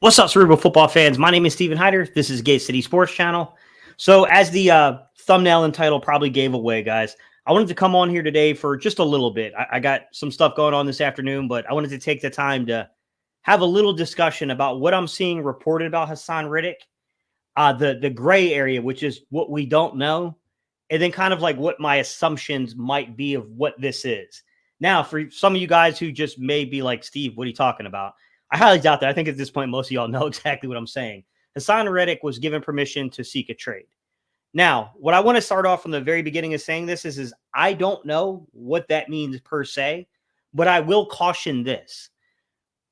What's up, Cerebral football fans? My name is Steven Hyder. This is Gate City Sports Channel. So as the thumbnail and title probably gave away, guys, I wanted to come on here today for just a little bit. I got some stuff going on this afternoon, but I wanted to take the time to have a little discussion about what I'm seeing reported about Hassan Reddick, the gray area, which is what we don't know, and then kind of like what my assumptions might be of what this is. Now, for some of you guys who just may be like, Steve, what are you talking about? I highly doubt that. I think at this point, most of y'all know exactly what I'm saying. Hassan Reddick was given permission to seek a trade. Now, what I want to start off from the very beginning of saying this is I don't know what that means per se, but I will caution this.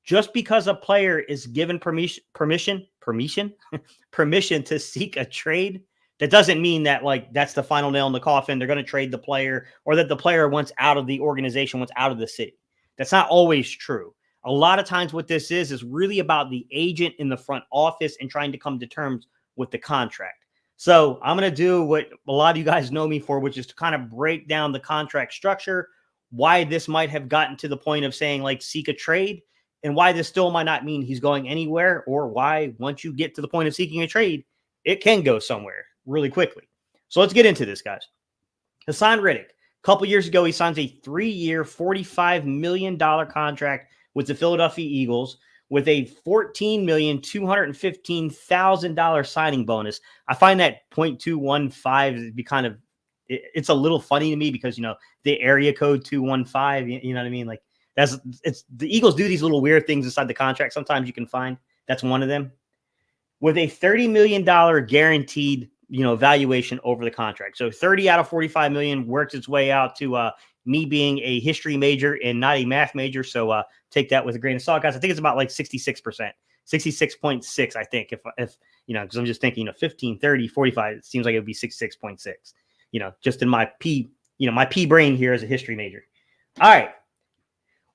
Just because a player is given permission to seek a trade, that doesn't mean that like that's the final nail in the coffin. They're going to trade the player, or that the player wants out of the organization, wants out of the city. That's not always true. A lot of times what this is really about the agent in the front office and trying to come to terms with the contract. So I'm going to do what a lot of you guys know me for, which is to kind of break down the contract structure, why this might have gotten to the point of saying like seek a trade, and why this still might not mean he's going anywhere, or why once you get to the point of seeking a trade, it can go somewhere really quickly. So let's get into this, guys. Hassan Reddick, a couple years ago, he signs a 3-year, $45 million contract with the Philadelphia Eagles with a $14,215,000 signing bonus. I find that 0.215 be kind of, it's a little funny to me because, you know, the area code 215, you know what I mean? Like it's the Eagles do these little weird things inside the contract. Sometimes you can find that's one of them, with a $30 million guaranteed, valuation over the contract. So 30 out of 45 million works its way out to, me being a history major and not a math major. So take that with a grain of salt, guys. I think it's about like 66%, 66.6, I think, if because I'm just thinking, 15, 30, 45, it seems like it would be 66.6, just in my my P brain here as a history major. All right.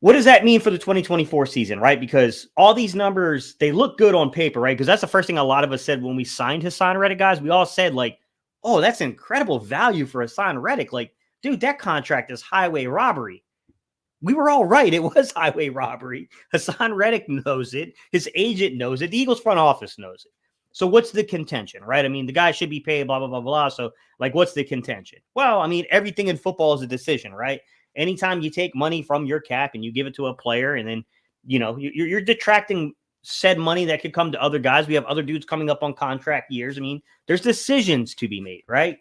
What does that mean for the 2024 season, right? Because all these numbers, they look good on paper, right? Because that's the first thing a lot of us said when we signed Hassan Reddick, guys. We all said like, oh, that's incredible value for Hassan Reddick. Like, dude, that contract is highway robbery. We were all right. It was highway robbery. Hassan Reddick knows it. His agent knows it. The Eagles front office knows it. So what's the contention, right? I mean, the guy should be paid, blah, blah, blah, blah. So, like, what's the contention? Well, I mean, everything in football is a decision, right? Anytime you take money from your cap and you give it to a player, and then, you're detracting said money that could come to other guys. We have other dudes coming up on contract years. I mean, there's decisions to be made, right?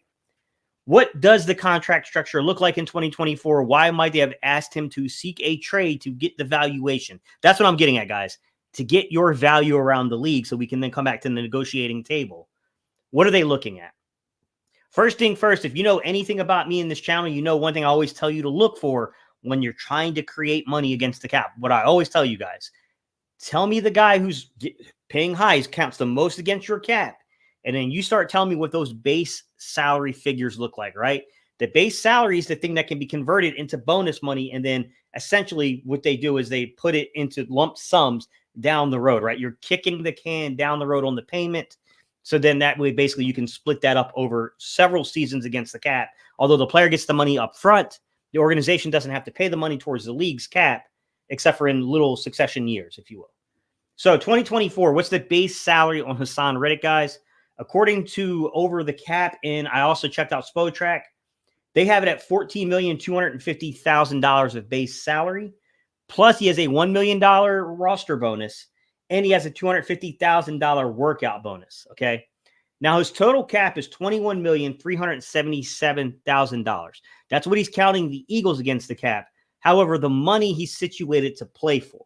What does the contract structure look like in 2024? Why might they have asked him to seek a trade to get the valuation? That's what I'm getting at, guys, to get your value around the league so we can then come back to the negotiating table. What are they looking at? First thing first, if you know anything about me in this channel, you know one thing I always tell you to look for when you're trying to create money against the cap. What I always tell you guys, tell me the guy who's paying highs counts the most against your cap. And then you start telling me what those base salary figures look like, right? The base salary is the thing that can be converted into bonus money. And then essentially what they do is they put it into lump sums down the road, right? You're kicking the can down the road on the payment. So then that way, basically, you can split that up over several seasons against the cap. Although the player gets the money up front, the organization doesn't have to pay the money towards the league's cap, except for in little succession years, if you will. So 2024, what's the base salary on Hassan Reddick, guys? According to Over the Cap, and I also checked out Spotrac, they have it at $14,250,000 of base salary. Plus, he has a $1 million roster bonus, and he has a $250,000 workout bonus. Okay. Now, his total cap is $21,377,000. That's what he's counting the Eagles against the cap. However, the money he's situated to play for.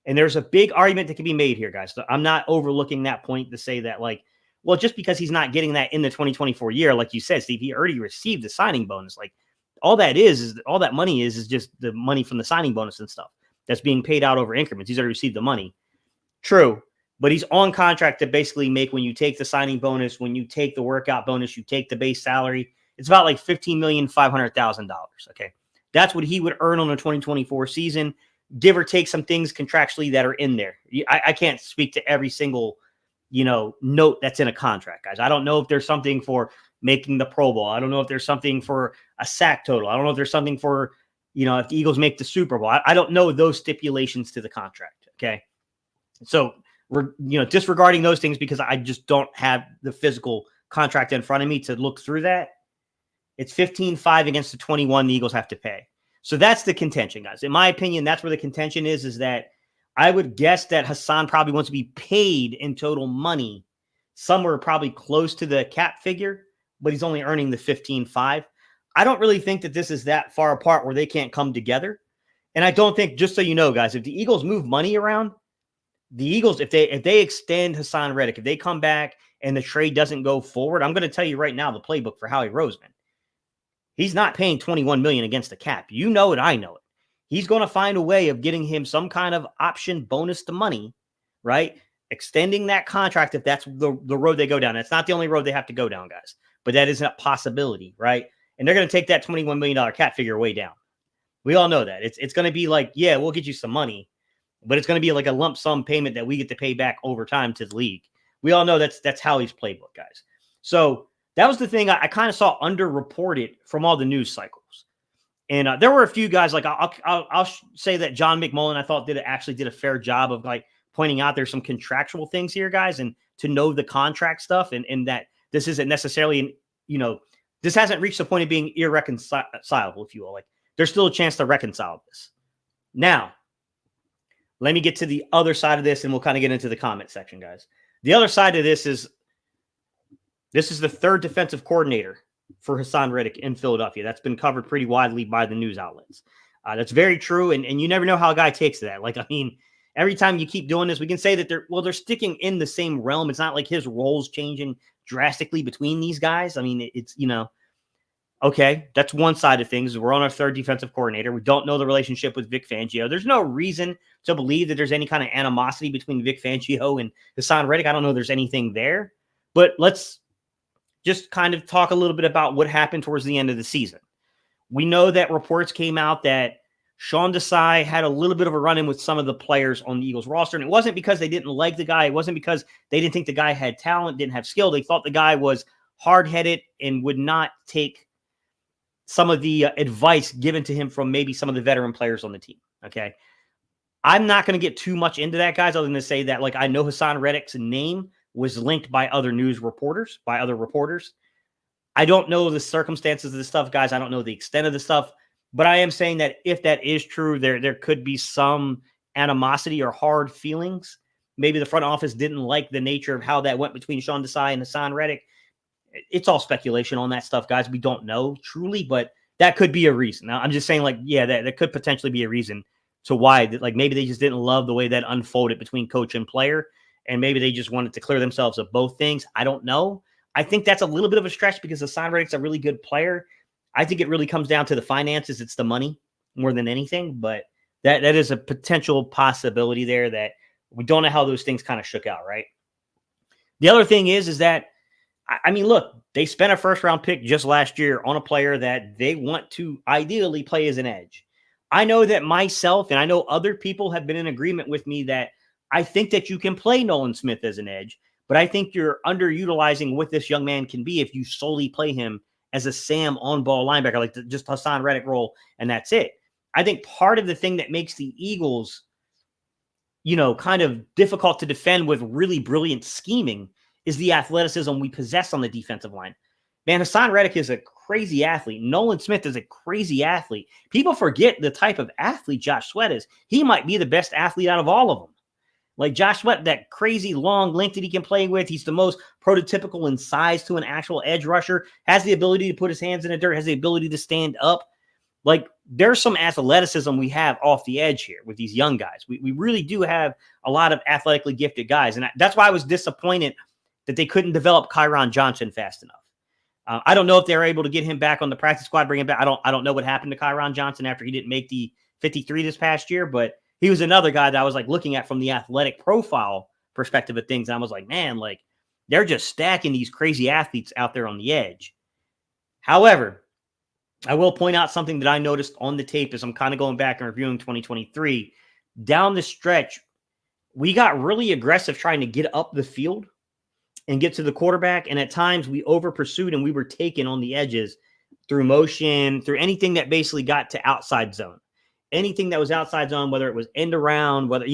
And there's a big argument that can be made here, guys. So I'm not overlooking that point to say that, like, well, just because he's not getting that in the 2024 year, like you said, Steve, he already received the signing bonus. Like, all that is all that money is just the money from the signing bonus and stuff that's being paid out over increments. He's already received the money. True. But he's on contract to basically make, when you take the signing bonus, when you take the workout bonus, you take the base salary, it's about like $15,500,000. Okay. That's what he would earn on the 2024 season, give or take some things contractually that are in there. I can't speak to every single note that's in a contract, guys. I don't know if there's something for making the Pro Bowl. I don't know if there's something for a sack total. I don't know if there's something for, if the Eagles make the Super Bowl. I don't know those stipulations to the contract. Okay. So disregarding those things because I just don't have the physical contract in front of me to look through that. It's 15-5 against the 21 the Eagles have to pay. So that's the contention, guys. In my opinion, that's where the contention is that I would guess that Hassan probably wants to be paid in total money somewhere probably close to the cap figure, but he's only earning the 15-5. I don't really think that this is that far apart where they can't come together. And I don't think, just so you know, guys, if the Eagles move money around, the Eagles, if they extend Hassan Reddick, if they come back and the trade doesn't go forward, I'm going to tell you right now the playbook for Howie Roseman. He's not paying $21 million against the cap. You know it, I know it. He's going to find a way of getting him some kind of option bonus to money, right? Extending that contract if that's the road they go down. It's not the only road they have to go down, guys, but that is a possibility, right? And they're going to take that $21 million cap figure way down. We all know that. It's going to be like, yeah, we'll get you some money, but it's going to be like a lump sum payment that we get to pay back over time to the league. We all know that's Howie's playbook, guys. So that was the thing I kind of saw underreported from all the news cycles. And there were a few guys, like I'll say that John McMullen, I thought actually did a fair job of like pointing out there's some contractual things here, guys, and to know the contract stuff and that this isn't necessarily, this hasn't reached the point of being irreconcilable, if you will. Like there's still a chance to reconcile this. Now, let me get to the other side of this and we'll kind of get into the comment section, guys. The other side of this is the third defensive coordinator for Hassan Reddick in Philadelphia. That's been covered pretty widely by the news outlets. That's very true. And you never know how a guy takes to that. Like, I mean, every time you keep doing this, we can say that they're sticking in the same realm. It's not like his role's changing drastically between these guys. I mean, it's, okay, that's one side of things. We're on our third defensive coordinator. We don't know the relationship with Vic Fangio. There's no reason to believe that there's any kind of animosity between Vic Fangio and Hassan Reddick. I don't know if there's anything there, but let's just kind of talk a little bit about what happened towards the end of the season. We know that reports came out that Sean Desai had a little bit of a run-in with some of the players on the Eagles roster, and it wasn't because they didn't like the guy. It wasn't because they didn't think the guy had talent, didn't have skill. They thought the guy was hard-headed and would not take some of the advice given to him from maybe some of the veteran players on the team, okay? I'm not going to get too much into that, guys, other than to say that, like, I know Hassan Reddick's name was linked by other reporters. I don't know the circumstances of this stuff, guys. I don't know the extent of the stuff, but I am saying that if that is true, there could be some animosity or hard feelings. Maybe the front office didn't like the nature of how that went between Sean Desai and Hassan Reddick. It's all speculation on that stuff, guys. We don't know truly, but that could be a reason. Now, I'm just saying, like, yeah, that could potentially be a reason to why, like, maybe they just didn't love the way that unfolded between coach and player, and maybe they just wanted to clear themselves of both things. I don't know. I think that's a little bit of a stretch because Hassan Reddick's a really good player. I think it really comes down to the finances. It's the money more than anything, but that is a potential possibility there that we don't know how those things kind of shook out, right? The other thing is that, I mean, look, they spent a first-round pick just last year on a player that they want to ideally play as an edge. I know that myself and I know other people have been in agreement with me that I think that you can play Nolan Smith as an edge, but I think you're underutilizing what this young man can be if you solely play him as a Sam on-ball linebacker, like just Hassan Reddick role, and that's it. I think part of the thing that makes the Eagles, kind of difficult to defend with really brilliant scheming is the athleticism we possess on the defensive line. Man, Hassan Reddick is a crazy athlete. Nolan Smith is a crazy athlete. People forget the type of athlete Josh Sweat is. He might be the best athlete out of all of them. Like Josh Sweat, that crazy long length that he can play with. He's the most prototypical in size to an actual edge rusher, has the ability to put his hands in the dirt, has the ability to stand up. Like, there's some athleticism we have off the edge here with these young guys. We really do have a lot of athletically gifted guys. And that's why I was disappointed that they couldn't develop Kyron Johnson fast enough. I don't know if they were able to get him back on the practice squad, bring him back. I don't know what happened to Kyron Johnson after he didn't make the 53 this past year, but he was another guy that I was like looking at from the athletic profile perspective of things. And I was like, man, like they're just stacking these crazy athletes out there on the edge. However, I will point out something that I noticed on the tape as I'm kind of going back and reviewing 2023. Down the stretch, we got really aggressive trying to get up the field and get to the quarterback. And at times we over pursued and we were taken on the edges through motion, through anything that basically got to outside zone. Anything that was outside zone, whether it was end around, whether,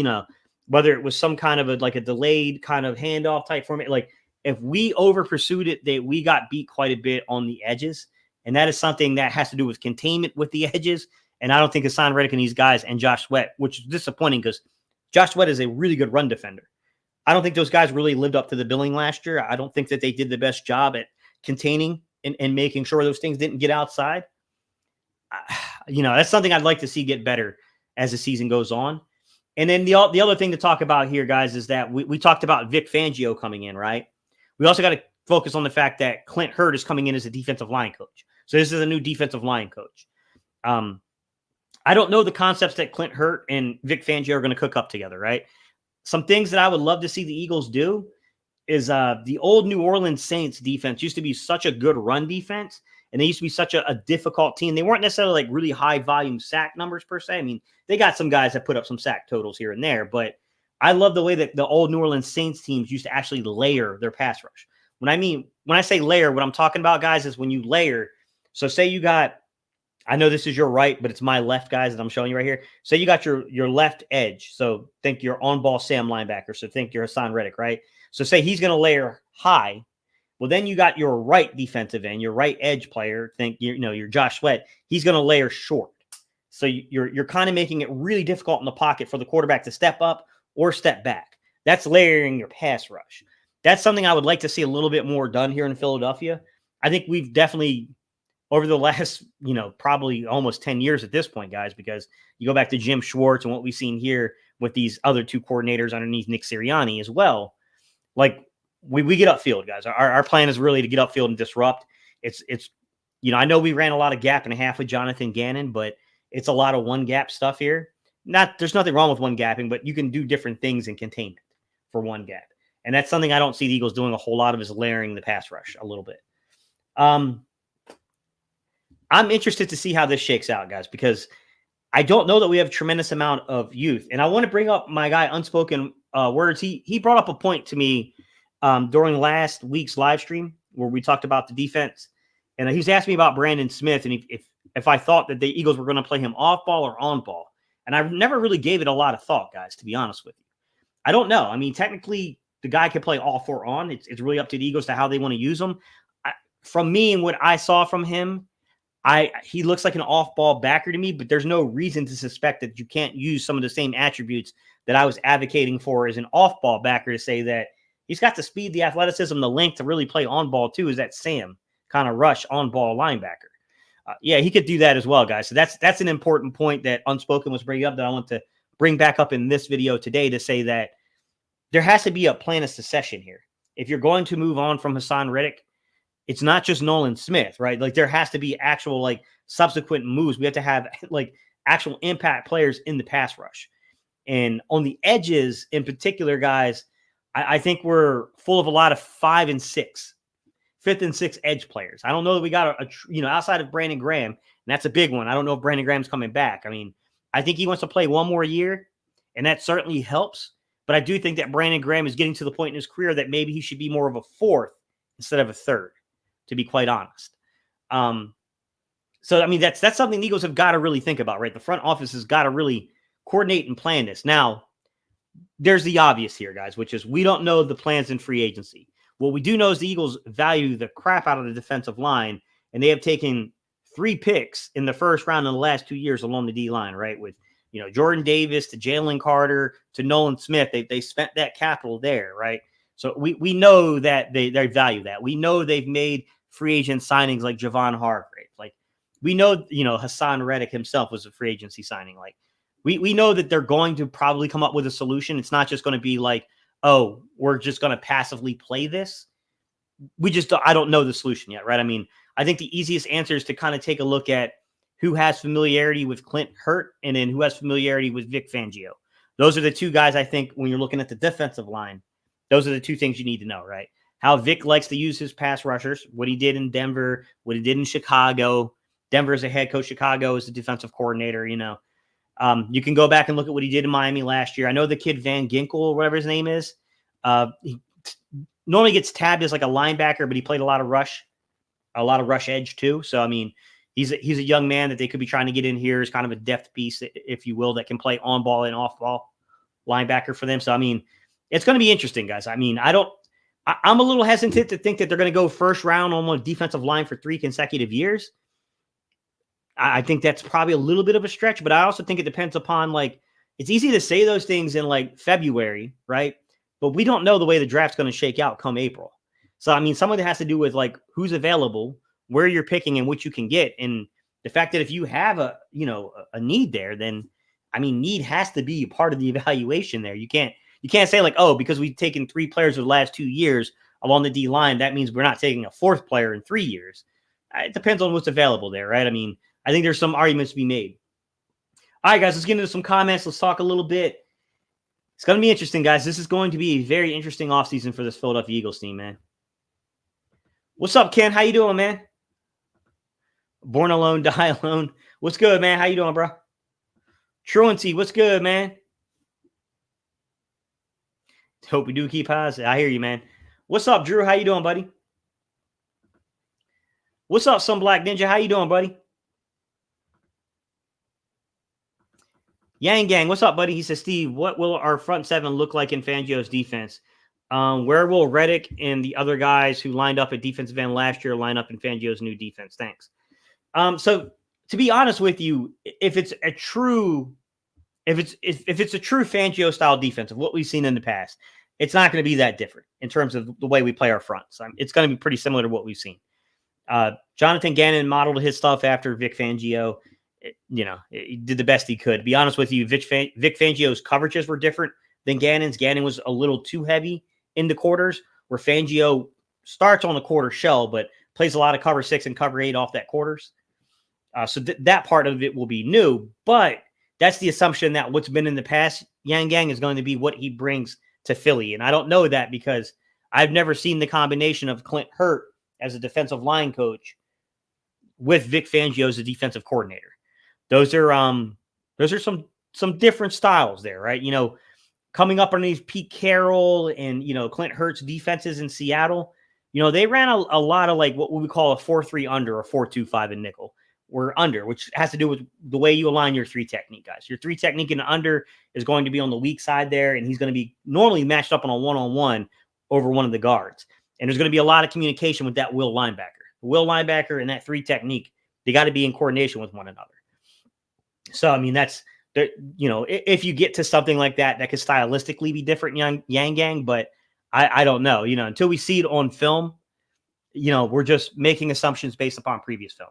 whether it was some kind of a delayed kind of handoff type format. Like if we over pursued it, we got beat quite a bit on the edges. And that is something that has to do with containment with the edges. And I don't think Hassan Reddick and these guys and Josh Sweat, which is disappointing because Josh Sweat is a really good run defender. I don't think those guys really lived up to the billing last year. I don't think that they did the best job at containing and making sure those things didn't get outside. That's something I'd like to see get better as the season goes on. And then the other thing to talk about here, guys, is that we talked about Vic Fangio coming in, right? We also got to focus on the fact that Clint Hurtt is coming in as a defensive line coach. So this is a new defensive line coach. I don't know the concepts that Clint Hurtt and Vic Fangio are going to cook up together, right? Some things that I would love to see the Eagles do is the old New Orleans Saints defense used to be such a good run defense, and they used to be such a difficult team. They weren't necessarily like really high volume sack numbers per se. I mean, they got some guys that put up some sack totals here and there, but I love the way that the old New Orleans Saints teams used to actually layer their pass rush. When I say layer, what I'm talking about, guys, is when you layer. So say you got, I know this is your right, but it's my left, guys, that I'm showing you right here. Say you got your left edge. So think your on-ball Sam linebacker. So think your Hassan Reddick, right? So say he's going to layer high. Well, then you got your right defensive end, your right edge player. Think your Josh Sweat. He's going to layer short. So you're kind of making it really difficult in the pocket for the quarterback to step up or step back. That's layering your pass rush. That's something I would like to see a little bit more done here in Philadelphia. I think we've definitely, over the last, probably almost 10 years at this point, guys, because you go back to Jim Schwartz and what we've seen here with these other two coordinators underneath Nick Sirianni as well. Like we get upfield, guys. Our plan is really to get upfield and disrupt. It's I know we ran a lot of gap and a half with Jonathan Gannon, but it's a lot of one gap stuff here. There's nothing wrong with one gapping, but you can do different things in containment for one gap. And that's something I don't see the Eagles doing a whole lot of, is layering the pass rush a little bit. I'm interested to see how this shakes out, guys, because I don't know that we have a tremendous amount of youth. And I want to bring up my guy, Unspoken Words. He brought up a point to me during last week's live stream where we talked about the defense. And he was asking me about Brandon Smith and if I thought that the Eagles were going to play him off ball or on ball. And I never really gave it a lot of thought, guys, to be honest with you. I don't know. I mean, technically, the guy can play all four on. It's really up to the Eagles to how they want to use him. From me and what I saw from him, he looks like an off-ball backer to me, but there's no reason to suspect that you can't use some of the same attributes that I was advocating for as an off-ball backer, to say that he's got the speed, the athleticism, the length to really play on-ball too, is that Sam kind of rush on-ball linebacker. Yeah, he could do that as well, guys. So that's an important point that Unspoken was bringing up that I want to bring back up in this video today, to say that there has to be a plan of succession here. If you're going to move on from Hassan Reddick, it's not just Nolan Smith, right? Like there has to be actual subsequent moves. We have to have actual impact players in the pass rush. And on the edges in particular, guys, I think we're full of a lot of 5 and 6, 5th and 6th edge players. I don't know that we got outside of Brandon Graham, and that's a big one. I don't know if Brandon Graham's coming back. I mean, I think he wants to play one more year, and that certainly helps. But I do think that Brandon Graham is getting to the point in his career that maybe he should be more of a 4th instead of a 3rd, to be quite honest. So, I mean, that's something the Eagles have got to really think about, right? The front office has got to really coordinate and plan this. Now, there's the obvious here, guys, which is we don't know the plans in free agency. What we do know is the Eagles value the crap out of the defensive line, and they have taken 3 picks in the first round in the last 2 years along the D line, right? With Jordan Davis to Jalen Carter to Nolan Smith. They spent that capital there, right? So we know that they value that. We know they've made free agent signings like Javon Hargrave. Like we know, Hassan Reddick himself was a free agency signing. Like we know that they're going to probably come up with a solution. It's not just going to be like, oh, we're just going to passively play this. I don't know the solution yet, right? I mean, I think the easiest answer is to kind of take a look at who has familiarity with Clint Hurtt and then who has familiarity with Vic Fangio. Those are the two guys, I think, when you're looking at the defensive line, those are the 2 things you need to know, right? How Vic likes to use his pass rushers, what he did in Denver, what he did in Chicago. Denver is a head coach, Chicago is the defensive coordinator, You can go back and look at what he did in Miami last year. I know the kid Van Ginkel, or whatever his name is, he normally gets tabbed as like a linebacker, but he played a lot of rush edge too. So, I mean, he's a young man that they could be trying to get in here as kind of a depth piece, if you will, that can play on ball and off ball. linebacker for them. So, I mean, it's going to be interesting, guys. I mean, I'm a little hesitant to think that they're going to go first round on one defensive line for 3 consecutive years. I think that's probably a little bit of a stretch, but I also think it depends upon, like, it's easy to say those things in like February, right? But we don't know the way the draft's going to shake out come April. So, I mean, some of it has to do with like who's available, where you're picking, and what you can get. And the fact that if you have a need there, then, I mean, need has to be part of the evaluation there. You can't say like, oh, because we've taken 3 players over the last 2 years along the D line, that means we're not taking a 4th player in 3 years. It depends on what's available there, right? I mean, I think there's some arguments to be made. All right, guys, let's get into some comments. Let's talk a little bit. It's going to be interesting, guys. This is going to be a very interesting offseason for this Philadelphia Eagles team, man. What's up, Ken? How you doing, man? Born alone, die alone. What's good, man? How you doing, bro? Truancy, what's good, man? Hope we do keep highs. I hear you, man. What's up, Drew? How you doing, buddy? What's up, Some Black Ninja? How you doing, buddy? Yang Gang, what's up, buddy? He says, Steve, what will our front 7 look like in Fangio's defense? Where will Reddick and the other guys who lined up at defensive end last year line up in Fangio's new defense? Thanks. So to be honest with you, if it's a true Fangio style defense of what we've seen in the past, it's not going to be that different in terms of the way we play our fronts. It's going to be pretty similar to what we've seen. Jonathan Gannon modeled his stuff after Vic Fangio. He did the best he could. To be honest with you, Vic Fangio's coverages were different than Gannon's. Gannon was a little too heavy in the quarters, where Fangio starts on the quarter shell, but plays a lot of cover 6 and cover 8 off that quarters. So that part of it will be new, but that's the assumption that what's been in the past, Yang Gang, is going to be what he brings to Philly. And I don't know that because I've never seen the combination of Clint Hurt as a defensive line coach with Vic Fangio as a defensive coordinator. Those are some different styles there, right? Coming up underneath Pete Carroll and, Clint Hurt's defenses in Seattle, they ran a lot of like what we call a 4-3 under or 4-2-5 in nickel. We're under, which has to do with the way you align your 3 technique, guys. Your 3 technique in the under is going to be on the weak side there, and he's going to be normally matched up on a one-on-one over one of the guards. And there's going to be a lot of communication with that will linebacker. The will linebacker and that 3 technique, they got to be in coordination with one another. So, I mean, that's, if you get to something like that, that could stylistically be different, Yang Gang, but I don't know. Until we see it on film, we're just making assumptions based upon previous film.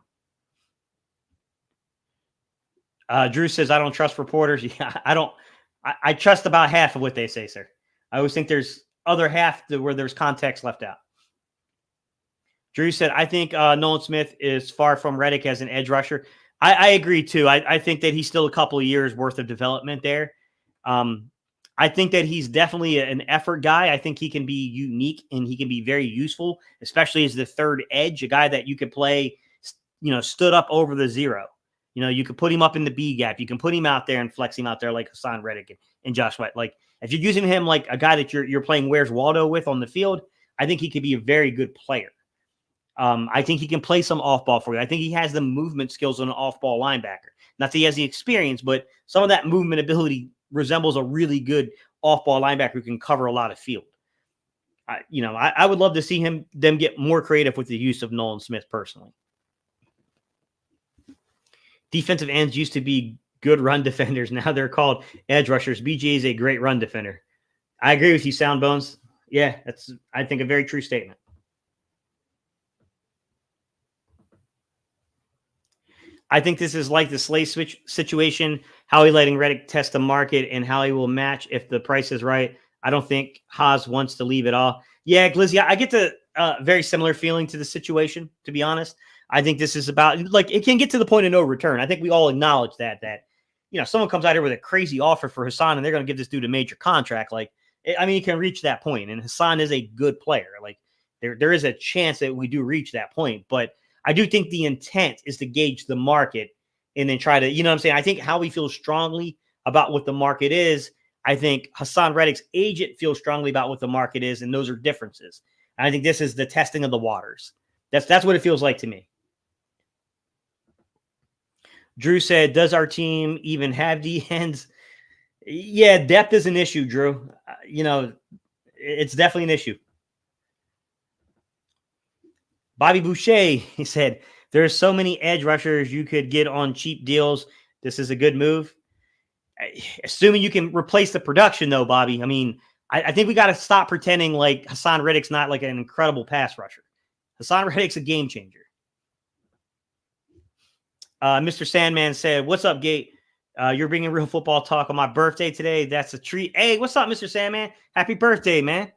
Drew says, I don't trust reporters. Yeah, I don't. I trust about half of what they say, sir. I always think there's other half where there's context left out. Drew said, I think Nolan Smith is far from Reddick as an edge rusher. I agree, too. I think that he's still a couple of years worth of development there. I think that he's definitely an effort guy. I think he can be unique and he can be very useful, especially as the third edge, a guy that you could play, stood up over the zero. You could put him up in the B gap. You can put him out there and flex him out there like Hassan Reddick and Josh White. Like, if you're using him like a guy that you're playing Where's Waldo with on the field, I think he could be a very good player. I think he can play some off-ball for you. I think he has the movement skills on an off-ball linebacker. Not that he has the experience, but some of that movement ability resembles a really good off-ball linebacker who can cover a lot of field. I would love to see them get more creative with the use of Nolan Smith personally. Defensive ends used to be good run defenders. Now they're called edge rushers. BJ is a great run defender. I agree with you, Soundbones. Yeah, that's, I think, a very true statement. I think this is like the Slay switch situation, how he letting Reddick test the market and how he will match if the price is right. I don't think Haas wants to leave at all. Yeah, Glizzy, I get the very similar feeling to the situation, to be honest. I think this is about, like, it can get to the point of no return. I think we all acknowledge that someone comes out here with a crazy offer for Hassan and they're going to give this dude a major contract. Like, I mean, it can reach that point, and Hassan is a good player. Like, there is a chance that we do reach that point, but I do think the intent is to gauge the market and then try to, you know what I'm saying? I think how we feel strongly about what the market is, I think Hassan Reddick's agent feels strongly about what the market is, and those are differences. And I think this is the testing of the waters. That's what it feels like to me. Drew said, does our team even have D ends? Yeah, depth is an issue, Drew. It's definitely an issue. Bobby Boucher, he said, there's so many edge rushers you could get on cheap deals. This is a good move. Assuming you can replace the production, though, Bobby. I mean, I think we got to stop pretending like Hassan Reddick's not like an incredible pass rusher. Hassan Reddick's a game changer. Mr. Sandman said, what's up, Gate? You're bringing real football talk on my birthday today. That's a treat. Hey, what's up, Mr. Sandman? Happy birthday, man.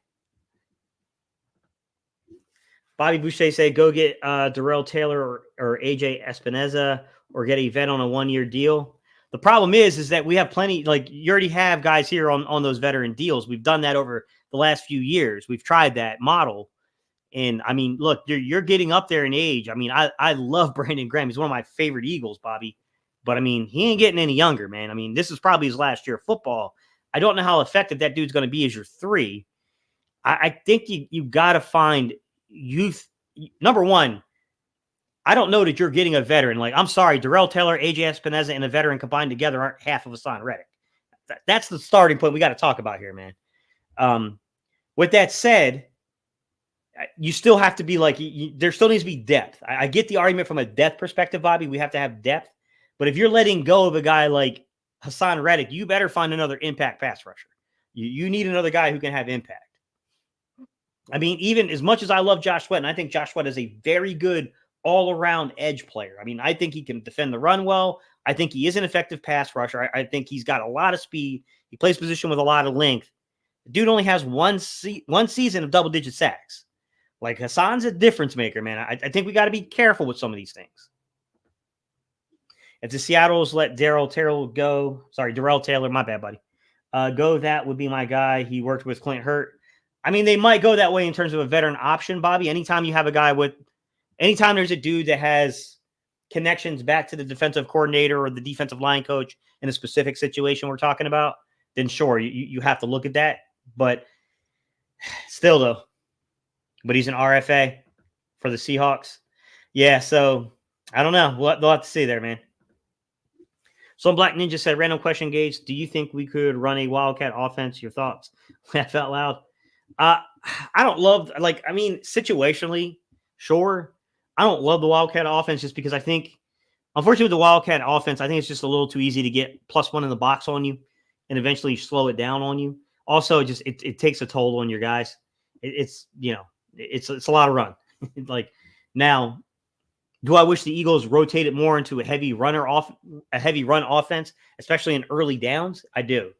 Bobby Boucher said, go get Darrell Taylor or AJ Espinoza or get a vet on a 1-year deal. The problem is that we have plenty, like you already have guys here on those veteran deals. We've done that over the last few years. We've tried that model. And I mean, look, you're getting up there in age. I mean, I love Brandon Graham. He's one of my favorite Eagles, Bobby. But I mean, he ain't getting any younger, man. I mean, this is probably his last year of football. I don't know how effective that dude's going to be as your 3. I think you got to find youth. Number one, I don't know that you're getting a veteran. Like, I'm sorry, Darrell Taylor, AJ Espinoza, and a veteran combined together aren't half of Hassan Reddick. That's the starting point we got to talk about here, man. With that said, you still have to be like, there still needs to be depth. I get the argument from a depth perspective, Bobby. We have to have depth. But if you're letting go of a guy like Hassan Reddick, you better find another impact pass rusher. You need another guy who can have impact. I mean, even as much as I love Josh Sweat, and I think Josh Sweat is a very good all-around edge player. I mean, I think he can defend the run well. I think he is an effective pass rusher. I think he's got a lot of speed. He plays position with a lot of length. The dude only has one season of double-digit sacks. Like, Hassan's a difference maker, man. I think we got to be careful with some of these things. If the Seattles let Darrell Taylor go, Darrell Taylor, my bad, buddy, go, that would be my guy. He worked with Clint Hurt. I mean, they might go that way in terms of a veteran option, Bobby. Anytime there's a dude that has connections back to the defensive coordinator or the defensive line coach in a specific situation we're talking about, then sure, you have to look at that. But still, though, but he's an RFA for the Seahawks. Yeah, so I don't know. They'll have to see there, man. So Black Ninja said, random question, Gage. Do you think we could run a Wildcat offense? Your thoughts? Laugh out loud. I don't love, situationally, sure. I don't love the Wildcat offense just because I think, unfortunately, with the Wildcat offense, I think it's just a little too easy to get +1 in the box on you and eventually slow it down on you. Also, it takes a toll on your guys. It's a lot of run. Like, now, do I wish the Eagles rotated more into a heavy run offense, especially in early downs? I do.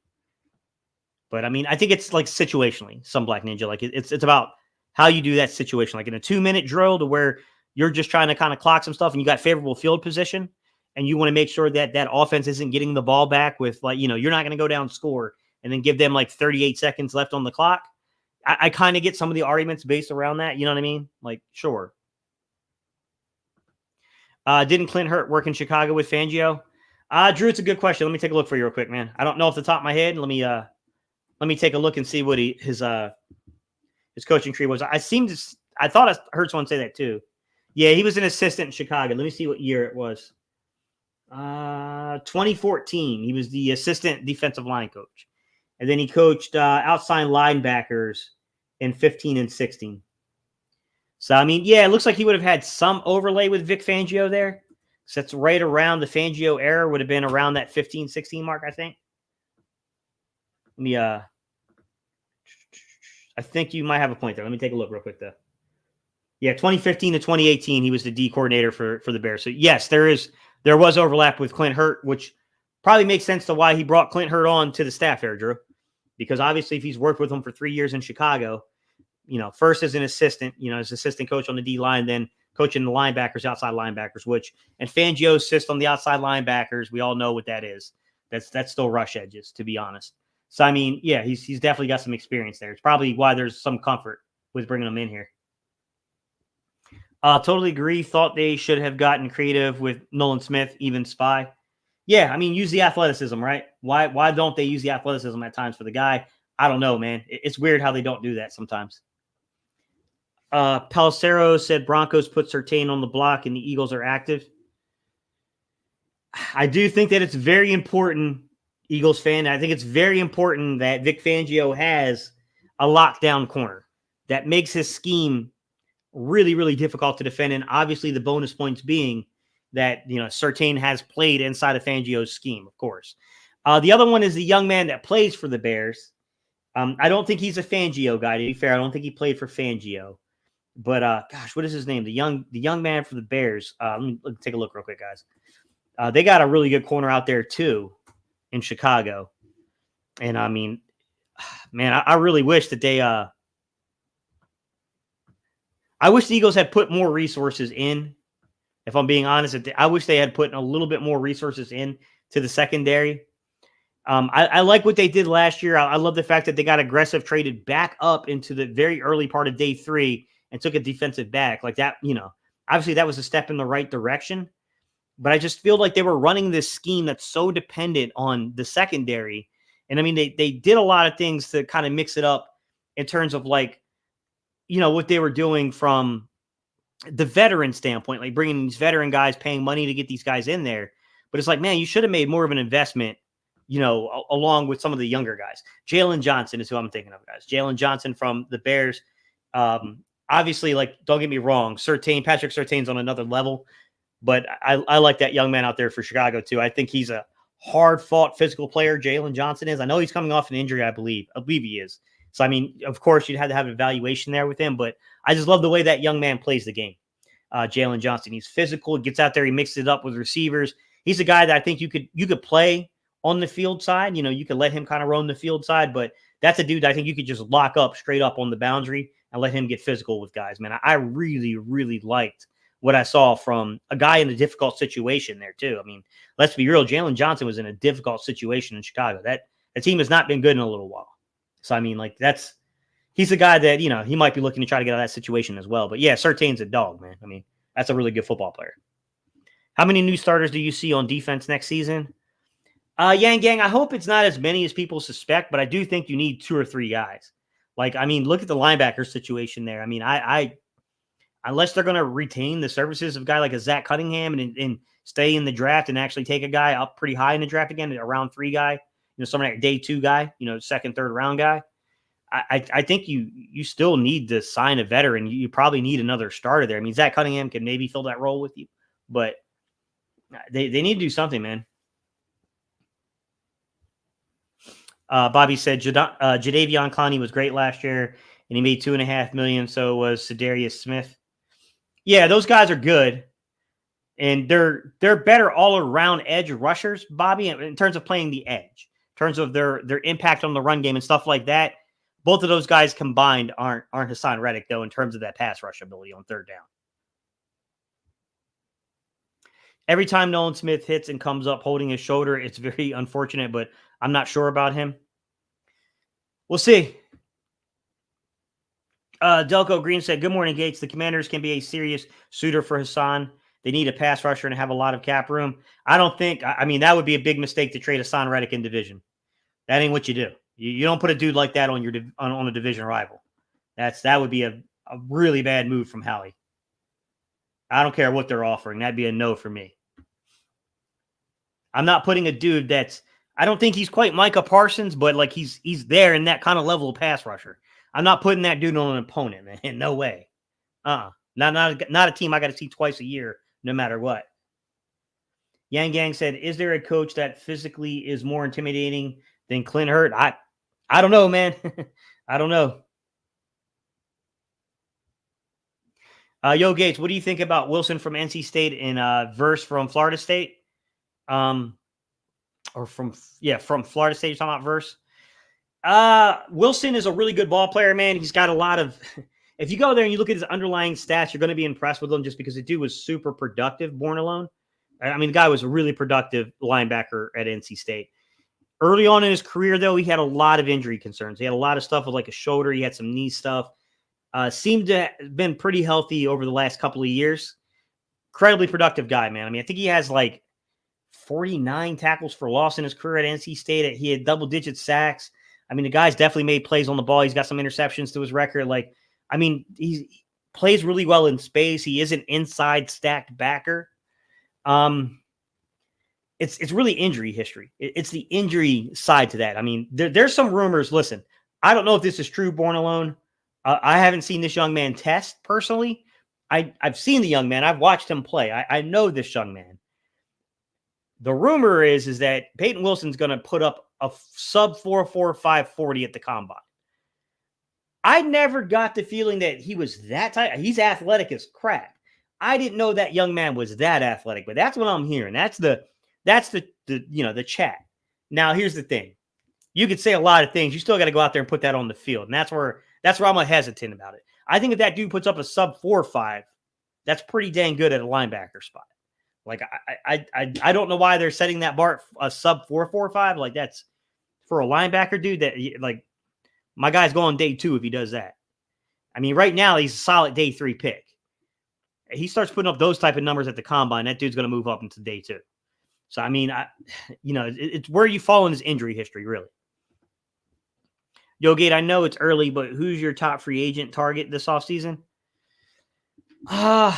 But I mean, I think it's like situationally, some Black Ninja. Like, it's about how you do that situation. Like in a 2-minute drill to where you're just trying to kind of clock some stuff and you got favorable field position and you want to make sure that that offense isn't getting the ball back with, like, you're not going to go down score and then give them like 38 seconds left on the clock. I kind of get some of the arguments based around that. You know what I mean? Like, sure. Didn't Clint Hurt work in Chicago with Fangio? Drew, it's a good question. Let me take a look for you real quick, man. I don't know off the top of my head. Let me take a look and see what his coaching tree was. I thought I heard someone say that too. Yeah, he was an assistant in Chicago. Let me see what year it was. 2014. He was the assistant defensive line coach. And then he coached outside linebackers in 15 and 16. So, I mean, yeah, it looks like he would have had some overlay with Vic Fangio there. So that's right around the Fangio era, would have been around that 15, 16 mark, I think. Let me, I think you might have a point there. Let me take a look real quick, though. Yeah, 2015 to 2018, he was the D coordinator for the Bears. So, yes, there was overlap with Clint Hurt, which probably makes sense to why he brought Clint Hurt on to the staff there, Drew. Because obviously, if he's worked with him for 3 years in Chicago, first as an assistant, as assistant coach on the D line, then coaching the linebackers, outside linebackers, and Fangio's system on the outside linebackers, we all know what that is. That's still rush edges, to be honest. So, I mean, yeah, he's definitely got some experience there. It's probably why there's some comfort with bringing him in here. Totally agree. Thought they should have gotten creative with Nolan Smith, even Spy. Yeah, I mean, use the athleticism, right? Why don't they use the athleticism at times for the guy? I don't know, man. It's weird how they don't do that sometimes. Palacero said Broncos put Surtain on the block and the Eagles are active. I do think that it's very important Eagles fan. I think it's very important that Vic Fangio has a lockdown corner that makes his scheme really, really difficult to defend. And obviously the bonus points being that, Surtain has played inside of Fangio's scheme, of course. The other one is the young man that plays for the Bears. I don't think he's a Fangio guy, to be fair. I don't think he played for Fangio. But gosh, what is his name? The young man for the Bears. Let me take a look real quick, guys. They got a really good corner out there too in Chicago. And I mean, man, I really wish that they I wish the Eagles had put more resources in. If I'm being honest, I wish they had put a little bit more resources in to the secondary. I like what they did last year. I love the fact that they got aggressive, traded back up into the very early part of day 3 and took a defensive back like that. Obviously that was a step in the right direction, but I just feel like they were running this scheme that's so dependent on the secondary. And I mean, they did a lot of things to kind of mix it up in terms of like, what they were doing from the veteran standpoint, like bringing these veteran guys, paying money to get these guys in there. But it's like, man, you should have made more of an investment, along with some of the younger guys. Jalen Johnson is who I'm thinking of, guys. Jalen Johnson from the Bears. Obviously, like, don't get me wrong, Patrick Surtain's on another level, but I like that young man out there for Chicago too. I think he's a hard-fought physical player. Jalen Johnson is. I know he's coming off an injury, I believe he is. So, I mean, of course, you'd have to have an evaluation there with him, but I just love the way that young man plays the game. Jalen Johnson, he's physical, gets out there, he mixes it up with receivers. He's a guy that I think you could play on the field side. You could let him kind of roam the field side, but that's a dude that I think you could just lock up straight up on the boundary and let him get physical with guys, man. I really, really liked what I saw from a guy in a difficult situation there too. I mean, let's be real. Jalen Johnson was in a difficult situation in Chicago. That team has not been good in a little while. So, I mean, like, he's a guy that, he might be looking to try to get out of that situation as well. But yeah, Surtain's a dog, man. I mean, that's a really good football player. How many new starters do you see on defense next season? Yang Gang, I hope it's not as many as people suspect, but I do think you need 2 or 3 guys. Like, I mean, look at the linebacker situation there. I mean, I unless they're going to retain the services of a guy like a Zach Cunningham and stay in the draft and actually take a guy up pretty high in the draft again, a round 3 guy, someone like day 2 guy, second, third round guy. I think you still need to sign a veteran. You probably need another starter there. I mean, Zach Cunningham can maybe fill that role with you, but they need to do something, man. Bobby said Jadeveon Clowney was great last year, and he made $2.5 million. So was Sedarius Smith. Yeah, those guys are good, and they're better all around edge rushers, Bobby, in terms of playing the edge, in terms of their impact on the run game and stuff like that. Both of those guys combined aren't Hassan Reddick, though, in terms of that pass rush ability on third down. Every time Nolan Smith hits and comes up holding his shoulder, it's very unfortunate, but I'm not sure about him. We'll see. Delco Green said, good morning, Gates. The Commanders can be a serious suitor for Hassan. They need a pass rusher and have a lot of cap room. I mean, that would be a big mistake to trade Hassan Reddick in division. That ain't what you do. You don't put a dude like that on on a division rival. That would be a really bad move from Howie. I don't care what they're offering. That'd be a no for me. I'm not putting a dude I don't think he's quite Micah Parsons, but like he's there in that kind of level of pass rusher. I'm not putting that dude on an opponent, man. No way. Not a team I got to see twice a year, no matter what. Yang Gang said, is there a coach that physically is more intimidating than Clint Hurt? I don't know, man. I don't know. Yo, Gates, what do you think about Wilson from NC State and Verse from Florida State? From Florida State, you're talking about Verse? Wilson is a really good ball player, man. He's got a lot of – if you go there and you look at his underlying stats, you're going to be impressed with him just because the dude was super productive, born alone. I mean, the guy was a really productive linebacker at NC State. Early on in his career, though, he had a lot of injury concerns. He had a lot of stuff with like a shoulder. He had some knee stuff. Seemed to have been pretty healthy over the last couple of years. Incredibly productive guy, man. I mean, I think he has like 49 tackles for loss in his career at NC State. He had double-digit sacks. I mean, the guy's definitely made plays on the ball. He's got some interceptions to his record. Like, I mean, he plays really well in space. He is an inside stacked backer. it's really injury history. It's the injury side to that. I mean, there's some rumors. Listen, I don't know if this is true, Born Alone. I haven't seen this young man test personally. I've seen the young man. I've watched him play. I know this young man. The rumor is that Peyton Wilson's going to put up a sub 4.45 40 at the combine. I never got the feeling that he was that tight. He's athletic as crap. I didn't know that young man was that athletic, but that's what I'm hearing. That's the the chat. Now, here's the thing. You could say a lot of things. You still got to go out there and put that on the field. And that's where I'm hesitant about it. I think if that dude puts up a sub 4.5, that's pretty dang good at a linebacker spot. Like, I don't know why they're setting that bar a sub 4.45. Like, that's for a linebacker, dude. That, like, my guy's going day 2 if he does that. I mean, right now he's a solid day 3 pick. He starts putting up those type of numbers at the combine, that dude's going to move up into day 2. So, I mean, it's where you fall in his injury history, really. Yo, Gate, I know it's early, but who's your top free agent target this offseason? I